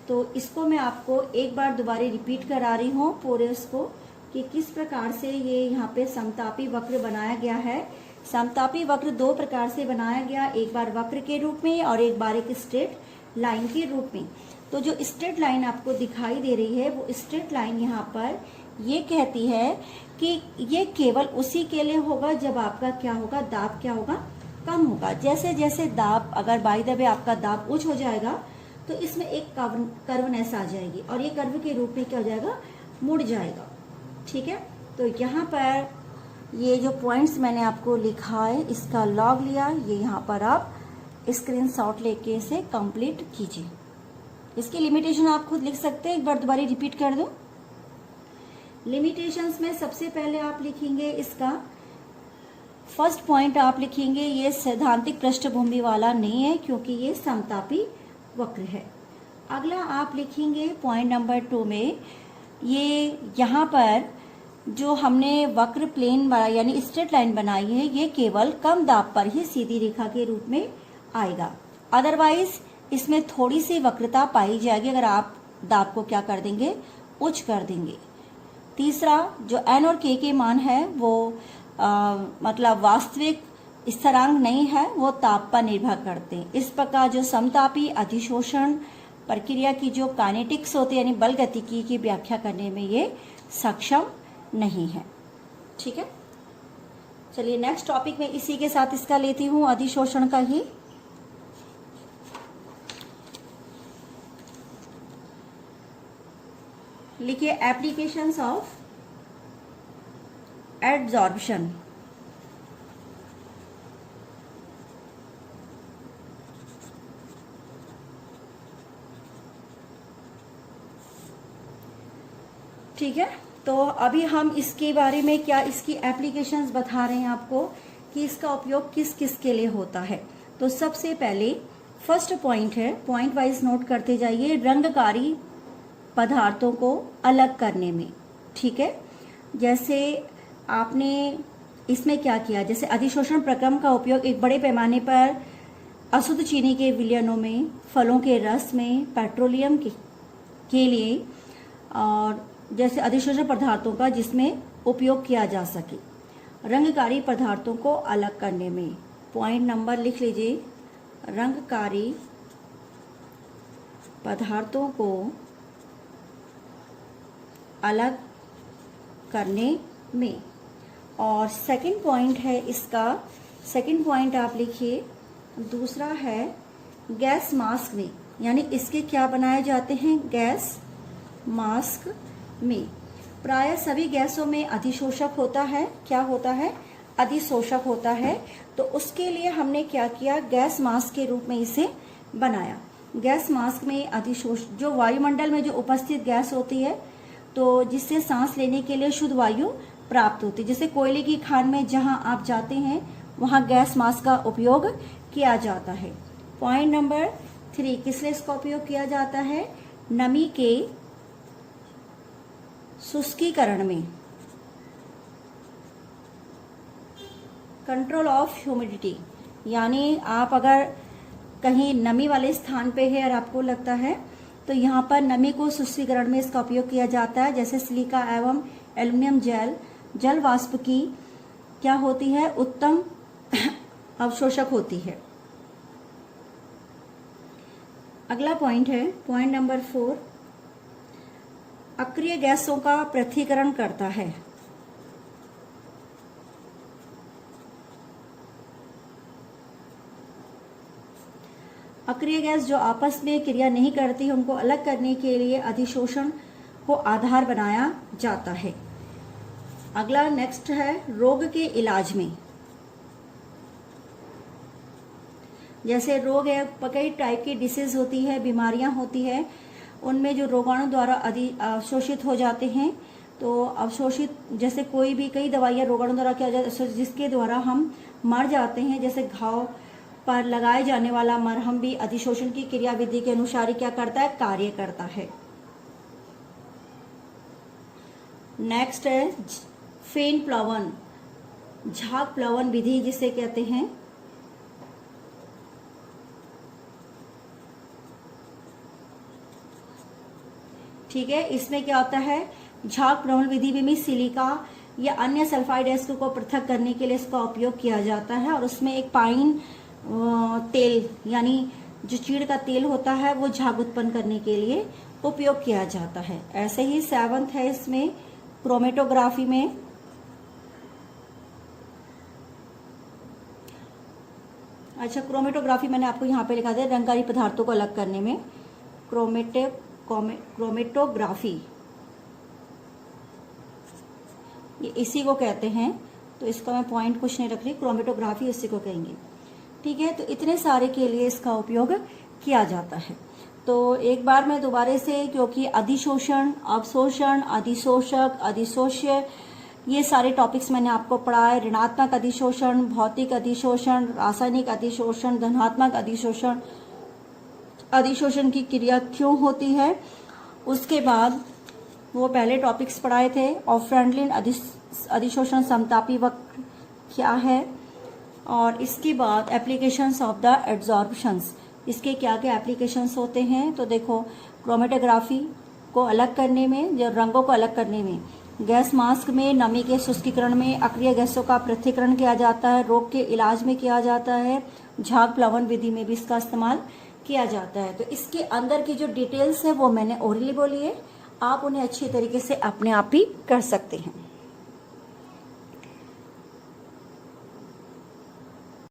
तो इसको मैं आपको एक बार दोबारा रिपीट करा रही हूँ पूरे उसको, कि किस प्रकार से ये यहाँ पे समतापी वक्र बनाया गया है। समतापी वक्र दो प्रकार से बनाया गया, एक बार वक्र के रूप में और एक बार एक स्ट्रेट लाइन के रूप में। तो जो स्ट्रेट लाइन आपको दिखाई दे रही है वो स्ट्रेट लाइन यहाँ पर ये कहती है कि ये केवल उसी के लिए होगा जब आपका क्या होगा, दाब क्या होगा, कम होगा। जैसे जैसे दाब, अगर बाय द वे आपका दाब उच्च हो जाएगा तो इसमें एक कर्वनेस आ जाएगी और ये कर्व के रूप में क्या हो जाएगा, मुड़ जाएगा। ठीक है, तो यहाँ पर ये जो पॉइंट्स मैंने आपको लिखा है इसका लॉग लिया, ये यहाँ पर आप स्क्रीनशॉट लेके इसे कंप्लीट कीजिए। इसकी लिमिटेशन आप खुद लिख सकते हैं, एक बार दोबारा रिपीट कर दूं। लिमिटेशंस में सबसे पहले आप लिखेंगे इसका फर्स्ट पॉइंट आप लिखेंगे ये सैद्धांतिक पृष्ठभूमि वाला नहीं है, क्योंकि ये समतापी वक्र है। अगला आप लिखेंगे पॉइंट नंबर 2 में ये यहाँ पर जो हमने वक्र प्लेन वाला यानी स्ट्रेट लाइन बनाई है ये केवल कम दाब पर ही सीधी रेखा के रूप में आएगा, अदरवाइज इसमें थोड़ी सी वक्रता पाई जाएगी अगर आप दाब को क्या कर देंगे, उच्च कर देंगे। तीसरा जो n और k के मान है वो मतलब वास्तविक स्थिरांक नहीं है, वो ताप पर निर्भर करते हैं। इस प्रकार जो समतापी अधिशोषण प्रक्रिया की जो काइनेटिक्स होती है यानी बल गतिकी की व्याख्या करने में ये सक्षम नहीं है। ठीक है, चलिए नेक्स्ट टॉपिक में इसी के साथ इसका लेती हूँ, अधिशोषण का ही। लिखिए एप्लीकेशंस ऑफ एडजॉर्प्शन। ठीक है, तो अभी हम इसके बारे में क्या इसकी एप्लीकेशंस बता रहे हैं आपको कि इसका उपयोग किस किस के लिए होता है। तो सबसे पहले फर्स्ट पॉइंट है, पॉइंट वाइज नोट करते जाइए, रंगकारी पदार्थों को अलग करने में। ठीक है, जैसे आपने इसमें क्या किया, जैसे अधिशोषण प्रक्रम का उपयोग एक बड़े पैमाने पर अशुद्ध चीनी के विलयनों में, फलों के रस में, पेट्रोलियम के लिए और जैसे अधिशोषण पदार्थों का जिसमें उपयोग किया जा सके, रंगकारी पदार्थों को अलग करने में। पॉइंट नंबर लिख लीजिए, रंगकारी पदार्थों को अलग करने में। और सेकंड पॉइंट है इसका, सेकंड पॉइंट आप लिखिए, दूसरा है गैस मास्क में, यानी इसके क्या बनाए जाते हैं, गैस मास्क में। प्राय सभी गैसों में अधिशोषक होता है, क्या होता है, अधिशोषक होता है। तो उसके लिए हमने क्या किया, गैस मास्क के रूप में इसे बनाया। गैस मास्क में अधिशोषक जो वायुमंडल में जो उपस्थित गैस होती है, तो जिससे सांस लेने के लिए शुद्ध वायु प्राप्त होती है। जैसे कोयले की खान में जहां आप जाते हैं वहां गैस मास्क का उपयोग किया जाता है। पॉइंट नंबर 3, किस लिए इसका उपयोग किया जाता है, नमी के शुष्कीकरण में, कंट्रोल ऑफ ह्यूमिडिटी। यानी आप अगर कहीं नमी वाले स्थान पे है और आपको लगता है तो यहाँ पर नमी को शुष्कीकरण में इसका उपयोग किया जाता है। जैसे सिलिका एवं एल्युमिनियम जेल जल वाष्प की क्या होती है, उत्तम अवशोषक होती है। अगला पॉइंट है पॉइंट नंबर 4, अक्रिय गैसों का पृथक्करण करता है। अक्रिय गैस जो आपस में क्रिया नहीं करती उनको अलग करने के लिए अधिशोषण को आधार बनाया जाता है। अगला नेक्स्ट है रोग के इलाज में। जैसे रोग है, कई टाइप की डिसीज होती है, बीमारियां होती है, उनमें जो रोगाणु द्वारा अवशोषित हो जाते हैं, तो अवशोषित जैसे कोई भी कई दवाइयां रोगाणु द्वारा किया जाता है जिसके द्वारा हम मर जाते हैं। जैसे घाव पर लगाए जाने वाला मरहम भी अधिशोषण की क्रिया विधि के अनुसार ही क्या करता है, कार्य करता है। नेक्स्ट है फेन प्लवन, झाग प्लवन विधि जिसे कहते हैं। ठीक है, इसमें क्या होता है, झाग प्लवन विधि में सिलिका या अन्य सल्फाइड एसिड को पृथक करने के लिए इसका उपयोग किया जाता है, और उसमें एक पाइन तेल यानी जो चीड़ का तेल होता है वो झाग उत्पन्न करने के लिए उपयोग किया जाता है। ऐसे ही 7th है इसमें क्रोमेटोग्राफी में। अच्छा, क्रोमेटोग्राफी मैंने आपको यहाँ पे लिखा दिया, रंगकारी पदार्थों को अलग करने में क्रोमेटोग्राफी ये इसी को कहते हैं, तो इसका मैं पॉइंट कुछ नहीं रख रही, क्रोमेटोग्राफी इसी को कहेंगे। ठीक है, तो इतने सारे के लिए इसका उपयोग किया जाता है। तो एक बार मैं दोबारा से, क्योंकि अधिशोषण, अवशोषण, अधिशोषक, अधिशोष्य, ये सारे टॉपिक्स मैंने आपको पढ़ाए। ऋणात्मक अधिशोषण, भौतिक अधिशोषण, रासायनिक अधिशोषण, धनात्मक अधिशोषण, अधिशोषण की क्रिया क्यों होती है, उसके बाद वो पहले टॉपिक्स पढ़ाए थे। और फ्रेंडलिन अधिशोषण समतापी वक्र क्या है, और इसके बाद एप्लीकेशंस ऑफ द एड्सॉर्प्शंस, इसके क्या क्या एप्लीकेशंस होते हैं। तो देखो, क्रोमेटोग्राफी को अलग करने में, जो रंगों को अलग करने में, गैस मास्क में नमी के शुष्कीकरण में अक्रिय गैसों का पृथक्करण किया जाता है, रोग के इलाज में किया जाता है, झाग प्लवन विधि में भी इसका इस्तेमाल किया जाता है। तो इसके अंदर की जो डिटेल्स है वो मैंने ओरली बोली है, आप उन्हें अच्छी तरीके से अपने आप ही कर सकते हैं।